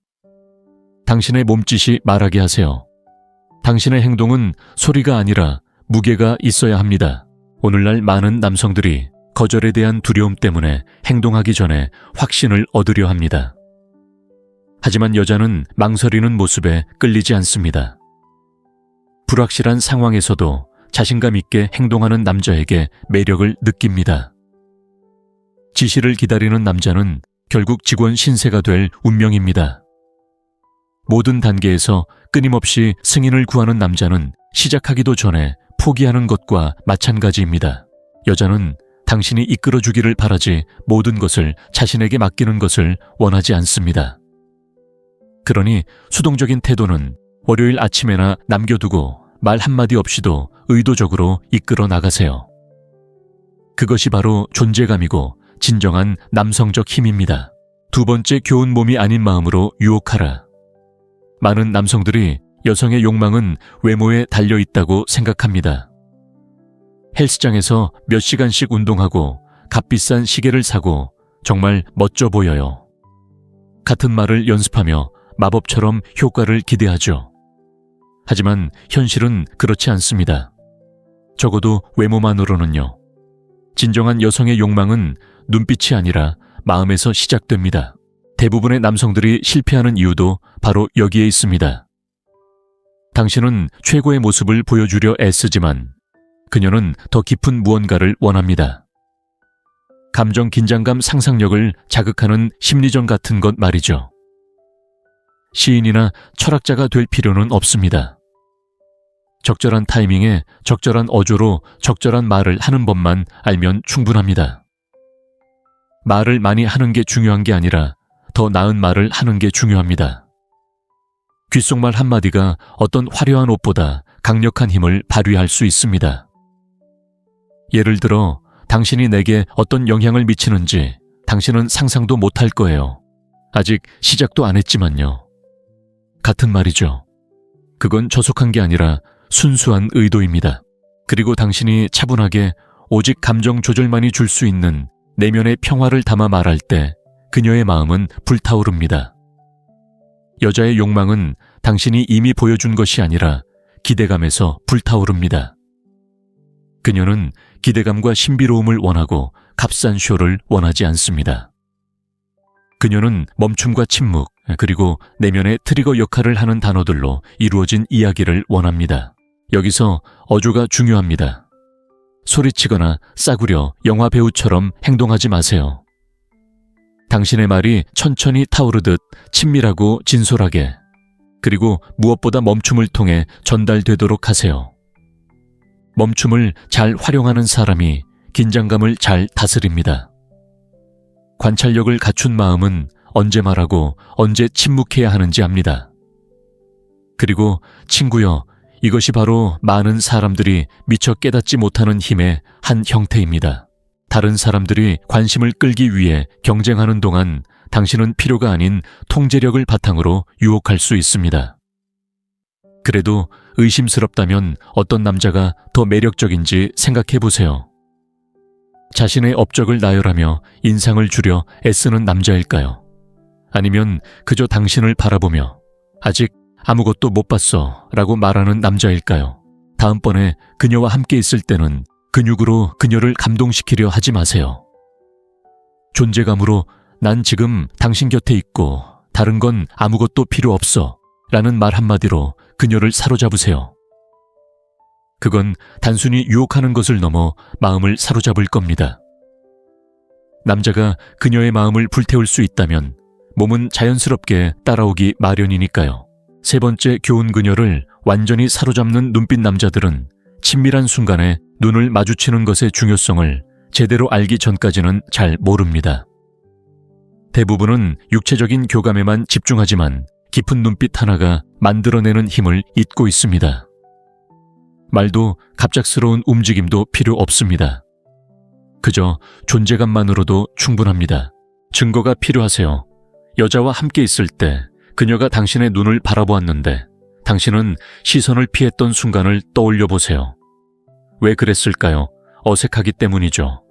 당신의 몸짓이 말하게 하세요. 당신의 행동은 소리가 아니라 무게가 있어야 합니다. 오늘날 많은 남성들이 거절에 대한 두려움 때문에 행동하기 전에 확신을 얻으려 합니다. 하지만 여자는 망설이는 모습에 끌리지 않습니다. 불확실한 상황에서도 자신감 있게 행동하는 남자에게 매력을 느낍니다. 지시를 기다리는 남자는 결국 직원 신세가 될 운명입니다. 모든 단계에서 끊임없이 승인을 구하는 남자는 시작하기도 전에 포기하는 것과 마찬가지입니다. 여자는 당신이 이끌어주기를 바라지 모든 것을 자신에게 맡기는 것을 원하지 않습니다. 그러니 수동적인 태도는 월요일 아침에나 남겨두고 말 한마디 없이도 의도적으로 이끌어 나가세요. 그것이 바로 존재감이고 진정한 남성적 힘입니다. 두 번째 교훈 몸이 아닌 마음으로 유혹하라. 많은 남성들이 여성의 욕망은 외모에 달려 있다고 생각합니다. 헬스장에서 몇 시간씩 운동하고 값비싼 시계를 사고 정말 멋져 보여요. 같은 말을 연습하며 마법처럼 효과를 기대하죠. 하지만 현실은 그렇지 않습니다. 적어도 외모만으로는요. 진정한 여성의 욕망은 눈빛이 아니라 마음에서 시작됩니다. 대부분의 남성들이 실패하는 이유도 바로 여기에 있습니다. 당신은 최고의 모습을 보여주려 애쓰지만 그녀는 더 깊은 무언가를 원합니다. 감정 긴장감 상상력을 자극하는 심리전 같은 것 말이죠. 시인이나 철학자가 될 필요는 없습니다. 적절한 타이밍에 적절한 어조로 적절한 말을 하는 법만 알면 충분합니다. 말을 많이 하는 게 중요한 게 아니라 더 나은 말을 하는 게 중요합니다. 귓속말 한마디가 어떤 화려한 옷보다 강력한 힘을 발휘할 수 있습니다. 예를 들어 당신이 내게 어떤 영향을 미치는지 당신은 상상도 못할 거예요. 아직 시작도 안 했지만요. 같은 말이죠. 그건 저속한 게 아니라 순수한 의도입니다. 그리고 당신이 차분하게 오직 감정 조절만이 줄 수 있는 내면의 평화를 담아 말할 때 그녀의 마음은 불타오릅니다. 여자의 욕망은 당신이 이미 보여준 것이 아니라 기대감에서 불타오릅니다. 그녀는 기대감과 신비로움을 원하고 값싼 쇼를 원하지 않습니다. 그녀는 멈춤과 침묵, 그리고 내면의 트리거 역할을 하는 단어들로 이루어진 이야기를 원합니다. 여기서 어조가 중요합니다. 소리치거나 싸구려 영화 배우처럼 행동하지 마세요. 당신의 말이 천천히 타오르듯 친밀하고 진솔하게, 그리고 무엇보다 멈춤을 통해 전달되도록 하세요. 멈춤을 잘 활용하는 사람이 긴장감을 잘 다스립니다. 관찰력을 갖춘 마음은 언제 말하고 언제 침묵해야 하는지 압니다. 그리고 친구여, 이것이 바로 많은 사람들이 미처 깨닫지 못하는 힘의 한 형태입니다. 다른 사람들이 관심을 끌기 위해 경쟁하는 동안 당신은 필요가 아닌 통제력을 바탕으로 유혹할 수 있습니다. 그래도 의심스럽다면 어떤 남자가 더 매력적인지 생각해 보세요. 자신의 업적을 나열하며 인상을 주려 애쓰는 남자일까요? 아니면 그저 당신을 바라보며 아직 아무것도 못 봤어 라고 말하는 남자일까요? 다음번에 그녀와 함께 있을 때는 근육으로 그녀를 감동시키려 하지 마세요. 존재감으로 난 지금 당신 곁에 있고 다른 건 아무것도 필요 없어 라는 말 한마디로 그녀를 사로잡으세요. 그건 단순히 유혹하는 것을 넘어 마음을 사로잡을 겁니다. 남자가 그녀의 마음을 불태울 수 있다면 몸은 자연스럽게 따라오기 마련이니까요. 세 번째, 교훈. 그녀를 완전히 사로잡는 눈빛. 남자들은 친밀한 순간에 눈을 마주치는 것의 중요성을 제대로 알기 전까지는 잘 모릅니다. 대부분은 육체적인 교감에만 집중하지만 깊은 눈빛 하나가 만들어내는 힘을 잊고 있습니다. 말도 갑작스러운 움직임도 필요 없습니다. 그저 존재감만으로도 충분합니다. 증거가 필요하세요. 여자와 함께 있을 때 그녀가 당신의 눈을 바라보았는데 당신은 시선을 피했던 순간을 떠올려 보세요. 왜 그랬을까요? 어색하기 때문이죠.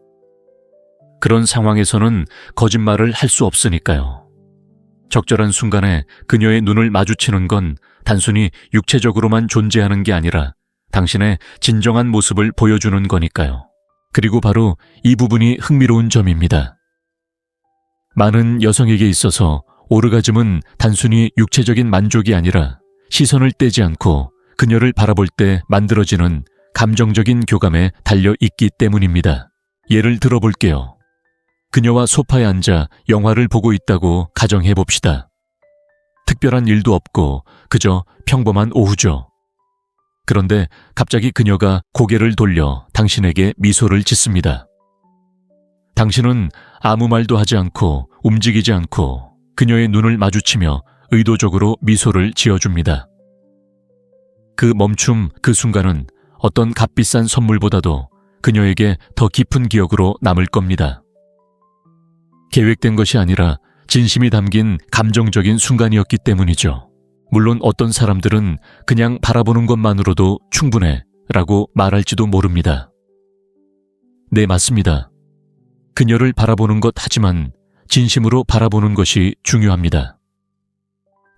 그런 상황에서는 거짓말을 할 수 없으니까요. 적절한 순간에 그녀의 눈을 마주치는 건 단순히 육체적으로만 존재하는 게 아니라 당신의 진정한 모습을 보여주는 거니까요. 그리고 바로 이 부분이 흥미로운 점입니다. 많은 여성에게 있어서 오르가즘은 단순히 육체적인 만족이 아니라 시선을 떼지 않고 그녀를 바라볼 때 만들어지는 감정적인 교감에 달려 있기 때문입니다. 예를 들어 볼게요. 그녀와 소파에 앉아 영화를 보고 있다고 가정해 봅시다. 특별한 일도 없고 그저 평범한 오후죠. 그런데 갑자기 그녀가 고개를 돌려 당신에게 미소를 짓습니다. 당신은 아무 말도 하지 않고 움직이지 않고 그녀의 눈을 마주치며 의도적으로 미소를 지어줍니다. 그 멈춤, 그 순간은 어떤 값비싼 선물보다도 그녀에게 더 깊은 기억으로 남을 겁니다. 계획된 것이 아니라 진심이 담긴 감정적인 순간이었기 때문이죠. 물론 어떤 사람들은 그냥 바라보는 것만으로도 충분해 라고 말할지도 모릅니다. 네, 맞습니다. 그녀를 바라보는 것, 하지만 진심으로 바라보는 것이 중요합니다.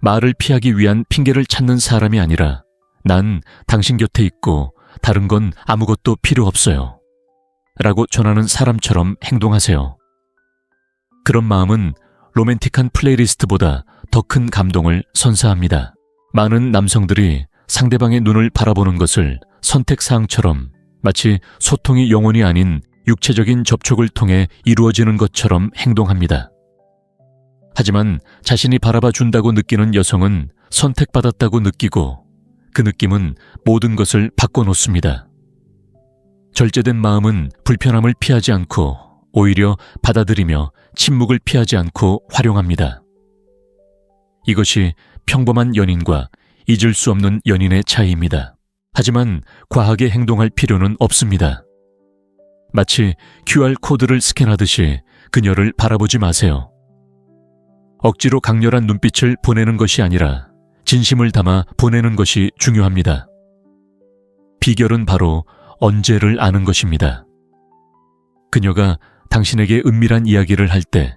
말을 피하기 위한 핑계를 찾는 사람이 아니라 난 당신 곁에 있고 다른 건 아무것도 필요 없어요 라고 전하는 사람처럼 행동하세요. 그런 마음은 로맨틱한 플레이리스트보다 더 큰 감동을 선사합니다. 많은 남성들이 상대방의 눈을 바라보는 것을 선택사항처럼, 마치 소통이 영혼이 아닌 육체적인 접촉을 통해 이루어지는 것처럼 행동합니다. 하지만 자신이 바라봐 준다고 느끼는 여성은 선택받았다고 느끼고 그 느낌은 모든 것을 바꿔놓습니다. 절제된 마음은 불편함을 피하지 않고 오히려 받아들이며 침묵을 피하지 않고 활용합니다. 이것이 평범한 연인과 잊을 수 없는 연인의 차이입니다. 하지만 과하게 행동할 필요는 없습니다. 마치 QR코드를 스캔하듯이 그녀를 바라보지 마세요. 억지로 강렬한 눈빛을 보내는 것이 아니라 진심을 담아 보내는 것이 중요합니다. 비결은 바로 언제를 아는 것입니다. 그녀가 당신에게 은밀한 이야기를 할 때,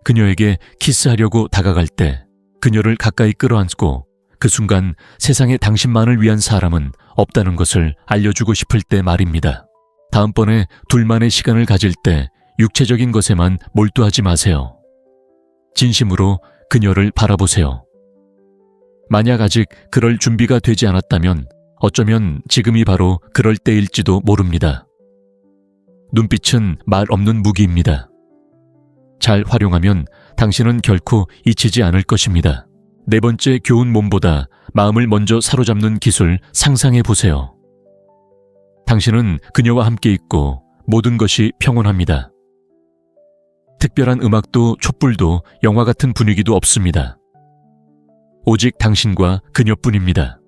그녀에게 키스하려고 다가갈 때, 그녀를 가까이 끌어안고 그 순간 세상에 당신만을 위한 사람은 없다는 것을 알려주고 싶을 때 말입니다. 다음번에 둘만의 시간을 가질 때 육체적인 것에만 몰두하지 마세요. 진심으로 그녀를 바라보세요. 만약 아직 그럴 준비가 되지 않았다면 어쩌면 지금이 바로 그럴 때일지도 모릅니다. 눈빛은 말 없는 무기입니다. 잘 활용하면 당신은 결코 잊히지 않을 것입니다. 네 번째 교훈 몸보다 마음을 먼저 사로잡는 기술 상상해 보세요. 당신은 그녀와 함께 있고 모든 것이 평온합니다. 특별한 음악도 촛불도 영화 같은 분위기도 없습니다. 오직 당신과 그녀뿐입니다.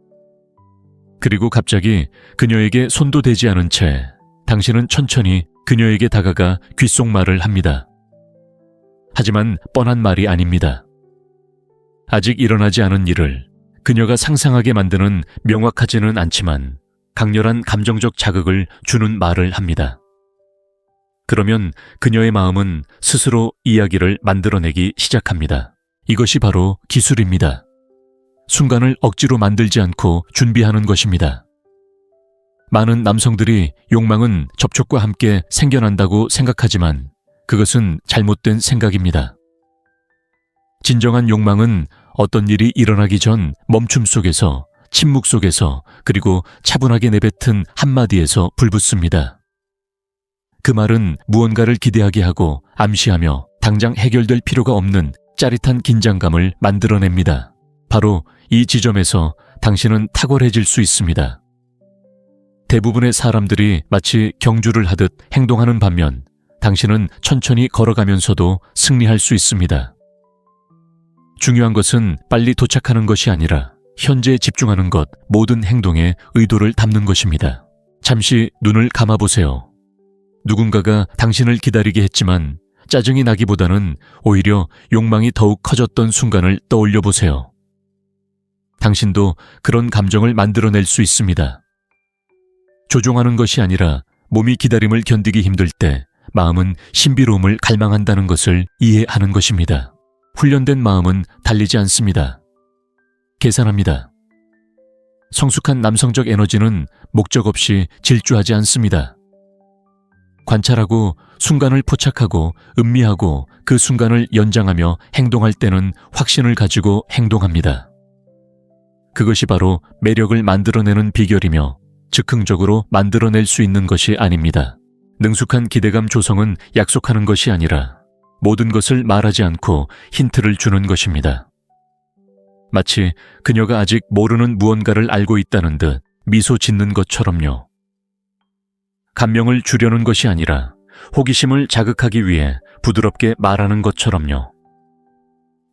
그리고 갑자기 그녀에게 손도 대지 않은 채 당신은 천천히 그녀에게 다가가 귓속말을 합니다. 하지만 뻔한 말이 아닙니다. 아직 일어나지 않은 일을 그녀가 상상하게 만드는 명확하지는 않지만 강렬한 감정적 자극을 주는 말을 합니다. 그러면 그녀의 마음은 스스로 이야기를 만들어내기 시작합니다. 이것이 바로 기술입니다. 순간을 억지로 만들지 않고 준비하는 것입니다. 많은 남성들이 욕망은 접촉과 함께 생겨난다고 생각하지만 그것은 잘못된 생각입니다. 진정한 욕망은 어떤 일이 일어나기 전 멈춤 속에서, 침묵 속에서, 그리고 차분하게 내뱉은 한마디에서 불붙습니다. 그 말은 무언가를 기대하게 하고 암시하며 당장 해결될 필요가 없는 짜릿한 긴장감을 만들어냅니다. 바로 이 지점에서 당신은 탁월해질 수 있습니다. 대부분의 사람들이 마치 경주를 하듯 행동하는 반면 당신은 천천히 걸어가면서도 승리할 수 있습니다. 중요한 것은 빨리 도착하는 것이 아니라 현재에 집중하는 것, 모든 행동에 의도를 담는 것입니다. 잠시 눈을 감아보세요. 누군가가 당신을 기다리게 했지만 짜증이 나기보다는 오히려 욕망이 더욱 커졌던 순간을 떠올려 보세요. 당신도 그런 감정을 만들어낼 수 있습니다. 조종하는 것이 아니라 몸이 기다림을 견디기 힘들 때 마음은 신비로움을 갈망한다는 것을 이해하는 것입니다. 훈련된 마음은 달리지 않습니다. 계산합니다. 성숙한 남성적 에너지는 목적 없이 질주하지 않습니다. 관찰하고 순간을 포착하고 음미하고 그 순간을 연장하며 행동할 때는 확신을 가지고 행동합니다. 그것이 바로 매력을 만들어내는 비결이며 즉흥적으로 만들어낼 수 있는 것이 아닙니다. 능숙한 기대감 조성은 약속하는 것이 아니라 모든 것을 말하지 않고 힌트를 주는 것입니다. 마치 그녀가 아직 모르는 무언가를 알고 있다는 듯 미소 짓는 것처럼요. 감명을 주려는 것이 아니라 호기심을 자극하기 위해 부드럽게 말하는 것처럼요.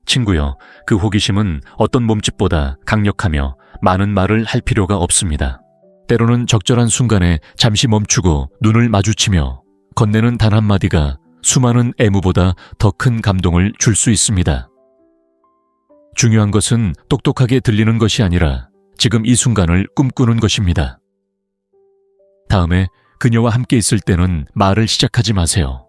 친구여, 그 호기심은 어떤 몸짓보다 강력하며 많은 말을 할 필요가 없습니다. 때로는 적절한 순간에 잠시 멈추고 눈을 마주치며 건네는 단 한마디가 수많은 애무보다 더 큰 감동을 줄 수 있습니다. 중요한 것은 똑똑하게 들리는 것이 아니라 지금 이 순간을 꿈꾸는 것입니다. 다음에 그녀와 함께 있을 때는 말을 시작하지 마세요.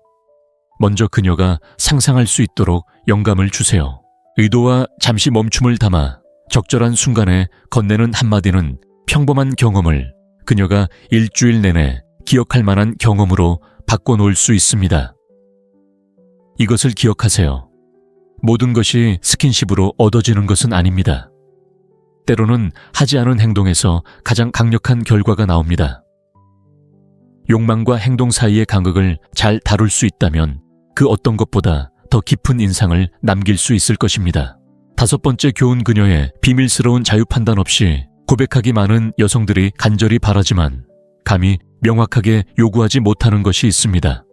먼저 그녀가 상상할 수 있도록 영감을 주세요. 의도와 잠시 멈춤을 담아 적절한 순간에 건네는 한마디는 평범한 경험을 그녀가 일주일 내내 기억할 만한 경험으로 바꿔놓을 수 있습니다. 이것을 기억하세요. 모든 것이 스킨십으로 얻어지는 것은 아닙니다. 때로는 하지 않은 행동에서 가장 강력한 결과가 나옵니다. 욕망과 행동 사이의 간극을 잘 다룰 수 있다면 그 어떤 것보다 더 깊은 인상을 남길 수 있을 것입니다. 다섯 번째 교훈, 그녀의 비밀스러운 자유 판단 없이 고백하기 많은 여성들이 간절히 바라지만 감히 명확하게 요구하지 못하는 것이 있습니다.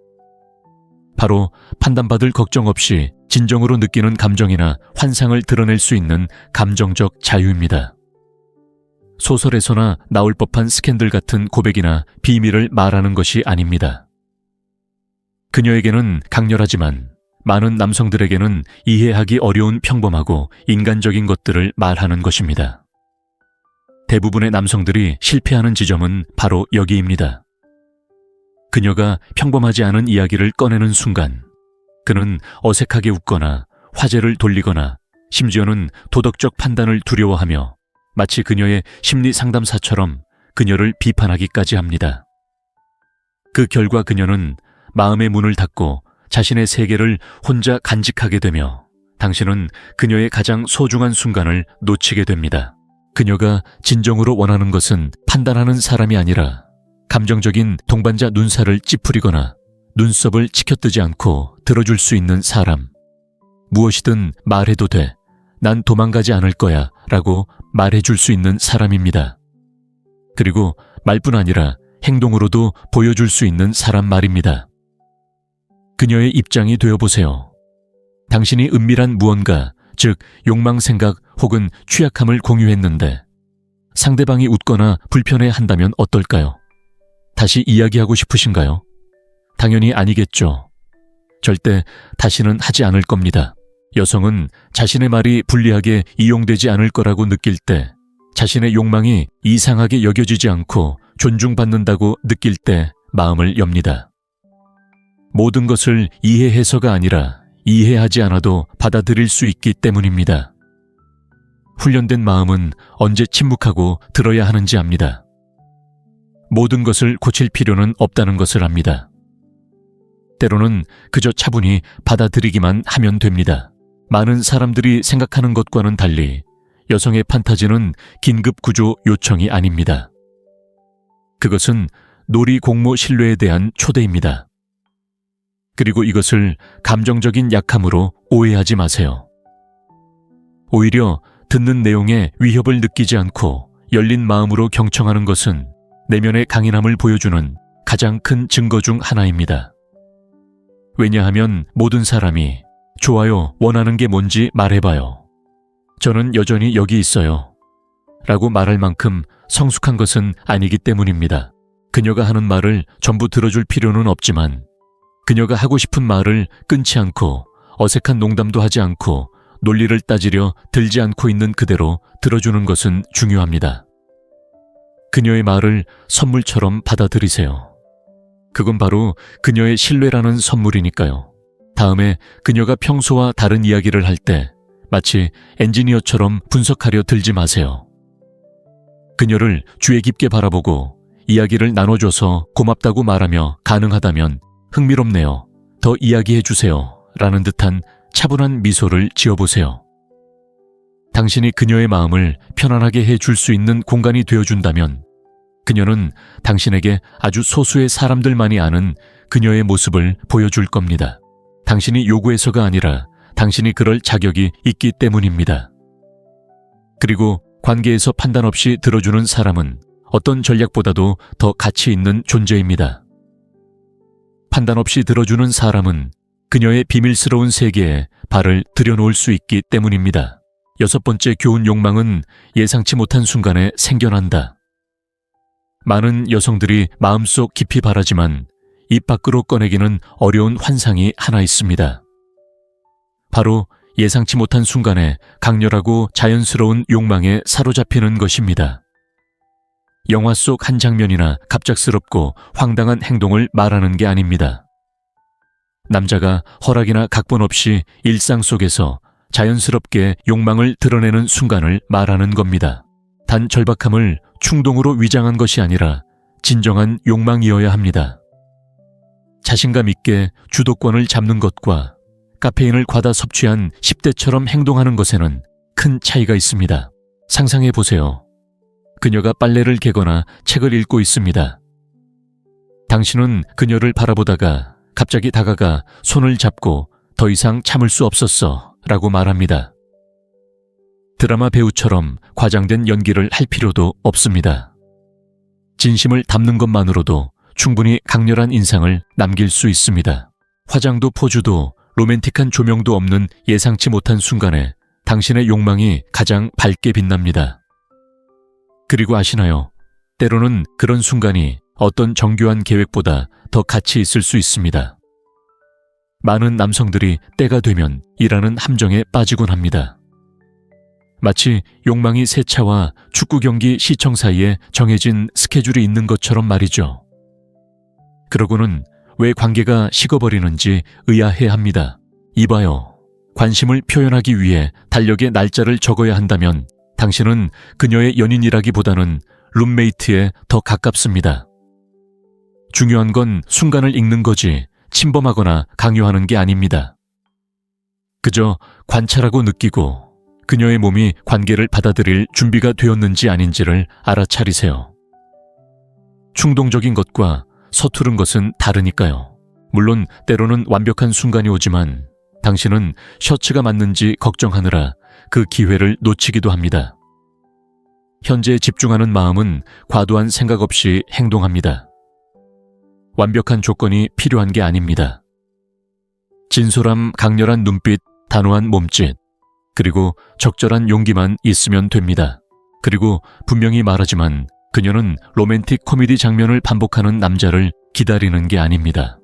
바로 판단받을 걱정 없이 진정으로 느끼는 감정이나 환상을 드러낼 수 있는 감정적 자유입니다. 소설에서나 나올 법한 스캔들 같은 고백이나 비밀을 말하는 것이 아닙니다. 그녀에게는 강렬하지만 많은 남성들에게는 이해하기 어려운 평범하고 인간적인 것들을 말하는 것입니다. 대부분의 남성들이 실패하는 지점은 바로 여기입니다. 그녀가 평범하지 않은 이야기를 꺼내는 순간 그는 어색하게 웃거나 화제를 돌리거나 심지어는 도덕적 판단을 두려워하며 마치 그녀의 심리 상담사처럼 그녀를 비판하기까지 합니다. 그 결과 그녀는 마음의 문을 닫고 자신의 세계를 혼자 간직하게 되며 당신은 그녀의 가장 소중한 순간을 놓치게 됩니다. 그녀가 진정으로 원하는 것은 판단하는 사람이 아니라 감정적인 동반자 눈살을 찌푸리거나 눈썹을 치켜뜨지 않고 들어줄 수 있는 사람. 무엇이든 말해도 돼. 난 도망가지 않을 거야 라고 말해줄 수 있는 사람입니다. 그리고 말뿐 아니라 행동으로도 보여줄 수 있는 사람 말입니다. 그녀의 입장이 되어보세요. 당신이 은밀한 무언가, 즉 욕망 생각 혹은 취약함을 공유했는데 상대방이 웃거나 불편해한다면 어떨까요? 다시 이야기하고 싶으신가요? 당연히 아니겠죠. 절대 다시는 하지 않을 겁니다. 여성은 자신의 말이 불리하게 이용되지 않을 거라고 느낄 때, 자신의 욕망이 이상하게 여겨지지 않고 존중받는다고 느낄 때 마음을 엽니다. 모든 것을 이해해서가 아니라 이해하지 않아도 받아들일 수 있기 때문입니다. 훈련된 마음은 언제 침묵하고 들어야 하는지 압니다. 모든 것을 고칠 필요는 없다는 것을 압니다. 때로는 그저 차분히 받아들이기만 하면 됩니다. 많은 사람들이 생각하는 것과는 달리 여성의 판타지는 긴급 구조 요청이 아닙니다. 그것은 놀이 공모 신뢰에 대한 초대입니다. 그리고 이것을 감정적인 약함으로 오해하지 마세요. 오히려 듣는 내용에 위협을 느끼지 않고 열린 마음으로 경청하는 것은 내면의 강인함을 보여주는 가장 큰 증거 중 하나입니다. 왜냐하면 모든 사람이 좋아요, 원하는 게 뭔지 말해봐요. 저는 여전히 여기 있어요. 라고 말할 만큼 성숙한 것은 아니기 때문입니다. 그녀가 하는 말을 전부 들어줄 필요는 없지만 그녀가 하고 싶은 말을 끊지 않고 어색한 농담도 하지 않고 논리를 따지려 들지 않고 있는 그대로 들어주는 것은 중요합니다. 그녀의 말을 선물처럼 받아들이세요. 그건 바로 그녀의 신뢰라는 선물이니까요. 다음에 그녀가 평소와 다른 이야기를 할 때 마치 엔지니어처럼 분석하려 들지 마세요. 그녀를 주의 깊게 바라보고 이야기를 나눠줘서 고맙다고 말하며 가능하다면 흥미롭네요. 더 이야기해 주세요. 라는 듯한 차분한 미소를 지어보세요. 당신이 그녀의 마음을 편안하게 해줄 수 있는 공간이 되어준다면 그녀는 당신에게 아주 소수의 사람들만이 아는 그녀의 모습을 보여줄 겁니다. 당신이 요구해서가 아니라 당신이 그럴 자격이 있기 때문입니다. 그리고 관계에서 판단 없이 들어주는 사람은 어떤 전략보다도 더 가치 있는 존재입니다. 판단 없이 들어주는 사람은 그녀의 비밀스러운 세계에 발을 들여놓을 수 있기 때문입니다. 6번째 교훈, 욕망은 예상치 못한 순간에 생겨난다. 많은 여성들이 마음속 깊이 바라지만 입 밖으로 꺼내기는 어려운 환상이 하나 있습니다. 바로 예상치 못한 순간에 강렬하고 자연스러운 욕망에 사로잡히는 것입니다. 영화 속 한 장면이나 갑작스럽고 황당한 행동을 말하는 게 아닙니다. 남자가 허락이나 각본 없이 일상 속에서 자연스럽게 욕망을 드러내는 순간을 말하는 겁니다. 단 절박함을 충동으로 위장한 것이 아니라 진정한 욕망이어야 합니다. 자신감 있게 주도권을 잡는 것과 카페인을 과다 섭취한 10대처럼 행동하는 것에는 큰 차이가 있습니다. 상상해 보세요. 그녀가 빨래를 개거나 책을 읽고 있습니다. 당신은 그녀를 바라보다가 갑자기 다가가 손을 잡고 더 이상 참을 수 없었어 라고 말합니다. 드라마 배우처럼 과장된 연기를 할 필요도 없습니다. 진심을 담는 것만으로도 충분히 강렬한 인상을 남길 수 있습니다. 화장도 포즈도 로맨틱한 조명도 없는 예상치 못한 순간에 당신의 욕망이 가장 밝게 빛납니다. 그리고 아시나요? 때로는 그런 순간이 어떤 정교한 계획보다 더 가치 있을 수 있습니다. 많은 남성들이 때가 되면 일하는 함정에 빠지곤 합니다. 마치 욕망이 세차와 축구 경기 시청 사이에 정해진 스케줄이 있는 것처럼 말이죠. 그러고는 왜 관계가 식어버리는지 의아해합니다. 이봐요. 관심을 표현하기 위해 달력에 날짜를 적어야 한다면 당신은 그녀의 연인이라기보다는 룸메이트에 더 가깝습니다. 중요한 건 순간을 읽는 거지 침범하거나 강요하는 게 아닙니다. 그저 관찰하고 느끼고 그녀의 몸이 관계를 받아들일 준비가 되었는지 아닌지를 알아차리세요. 충동적인 것과 서투른 것은 다르니까요. 물론 때로는 완벽한 순간이 오지만 당신은 셔츠가 맞는지 걱정하느라 그 기회를 놓치기도 합니다. 현재에 집중하는 마음은 과도한 생각 없이 행동합니다. 완벽한 조건이 필요한 게 아닙니다. 진솔함, 강렬한 눈빛, 단호한 몸짓, 그리고 적절한 용기만 있으면 됩니다. 그리고 분명히 말하지만 그녀는 로맨틱 코미디 장면을 반복하는 남자를 기다리는 게 아닙니다.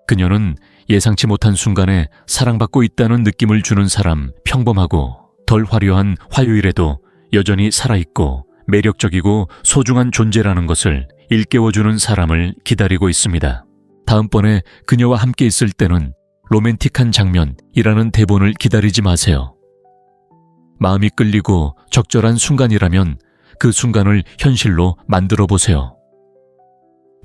그녀는 예상치 못한 순간에 사랑받고 있다는 느낌을 주는 사람, 평범하고 덜 화려한 화요일에도 여전히 살아있고 매력적이고 소중한 존재라는 것을 일깨워주는 사람을 기다리고 있습니다. 다음번에 그녀와 함께 있을 때는 로맨틱한 장면이라는 대본을 기다리지 마세요. 마음이 끌리고 적절한 순간이라면 그 순간을 현실로 만들어 보세요.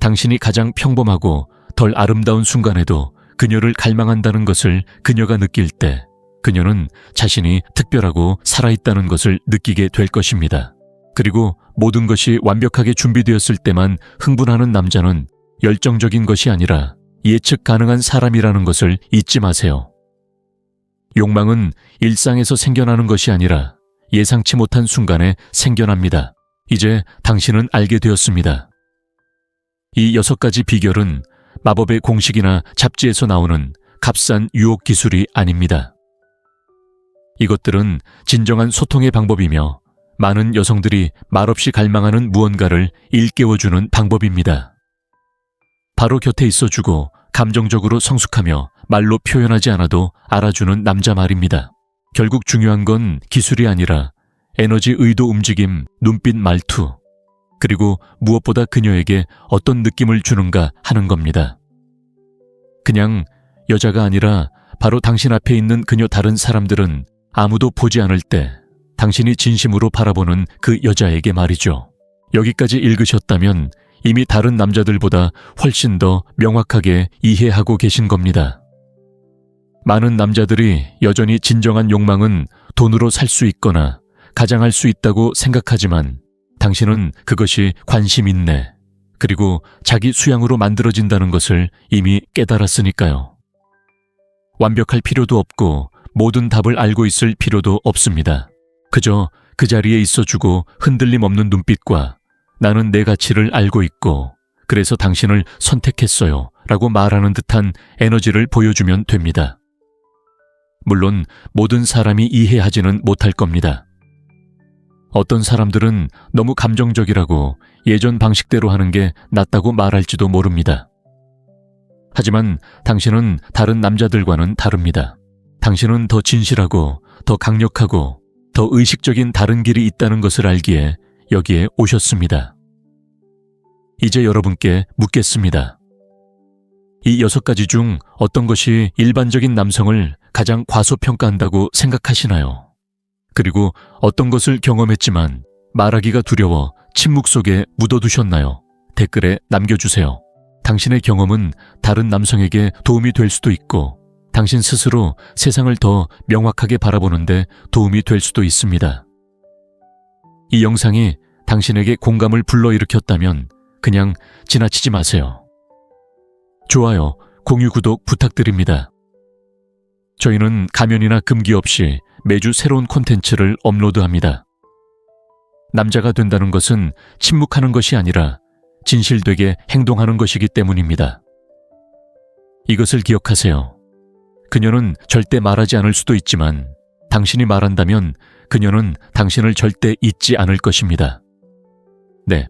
당신이 가장 평범하고 덜 아름다운 순간에도 그녀를 갈망한다는 것을 그녀가 느낄 때 그녀는 자신이 특별하고 살아있다는 것을 느끼게 될 것입니다. 그리고 모든 것이 완벽하게 준비되었을 때만 흥분하는 남자는 열정적인 것이 아니라 예측 가능한 사람이라는 것을 잊지 마세요. 욕망은 일상에서 생겨나는 것이 아니라 예상치 못한 순간에 생겨납니다. 이제 당신은 알게 되었습니다. 이 6가지 비결은 마법의 공식이나 잡지에서 나오는 값싼 유혹 기술이 아닙니다. 이것들은 진정한 소통의 방법이며 많은 여성들이 말없이 갈망하는 무언가를 일깨워주는 방법입니다. 바로 곁에 있어주고 감정적으로 성숙하며 말로 표현하지 않아도 알아주는 남자 말입니다. 결국 중요한 건 기술이 아니라 에너지, 의도, 움직임, 눈빛, 말투, 그리고 무엇보다 그녀에게 어떤 느낌을 주는가 하는 겁니다. 그냥 여자가 아니라 바로 당신 앞에 있는 그녀 다른 사람들은 아무도 보지 않을 때 당신이 진심으로 바라보는 그 여자에게 말이죠. 여기까지 읽으셨다면 이미 다른 남자들보다 훨씬 더 명확하게 이해하고 계신 겁니다. 많은 남자들이 여전히 진정한 욕망은 돈으로 살 수 있거나 가장할 수 있다고 생각하지만 당신은 그것이 관심 있네, 그리고 자기 수양으로 만들어진다는 것을 이미 깨달았으니까요. 완벽할 필요도 없고 모든 답을 알고 있을 필요도 없습니다. 그저 그 자리에 있어주고 흔들림 없는 눈빛과 나는 내 가치를 알고 있고 그래서 당신을 선택했어요 라고 말하는 듯한 에너지를 보여주면 됩니다. 물론 모든 사람이 이해하지는 못할 겁니다. 어떤 사람들은 너무 감정적이라고 예전 방식대로 하는 게 낫다고 말할지도 모릅니다. 하지만 당신은 다른 남자들과는 다릅니다. 당신은 더 진실하고 더 강력하고 더 의식적인 다른 길이 있다는 것을 알기에 여기에 오셨습니다. 이제 여러분께 묻겠습니다. 이 6가지 중 어떤 것이 일반적인 남성을 가장 과소평가한다고 생각하시나요? 그리고 어떤 것을 경험했지만 말하기가 두려워 침묵 속에 묻어두셨나요? 댓글에 남겨주세요. 당신의 경험은 다른 남성에게 도움이 될 수도 있고 당신 스스로 세상을 더 명확하게 바라보는데 도움이 될 수도 있습니다. 이 영상이 당신에게 공감을 불러일으켰다면 그냥 지나치지 마세요. 좋아요, 공유, 구독 부탁드립니다. 저희는 가면이나 금기 없이 매주 새로운 콘텐츠를 업로드합니다. 남자가 된다는 것은 침묵하는 것이 아니라 진실되게 행동하는 것이기 때문입니다. 이것을 기억하세요. 그녀는 절대 말하지 않을 수도 있지만 당신이 말한다면 그녀는 당신을 절대 잊지 않을 것입니다. 네.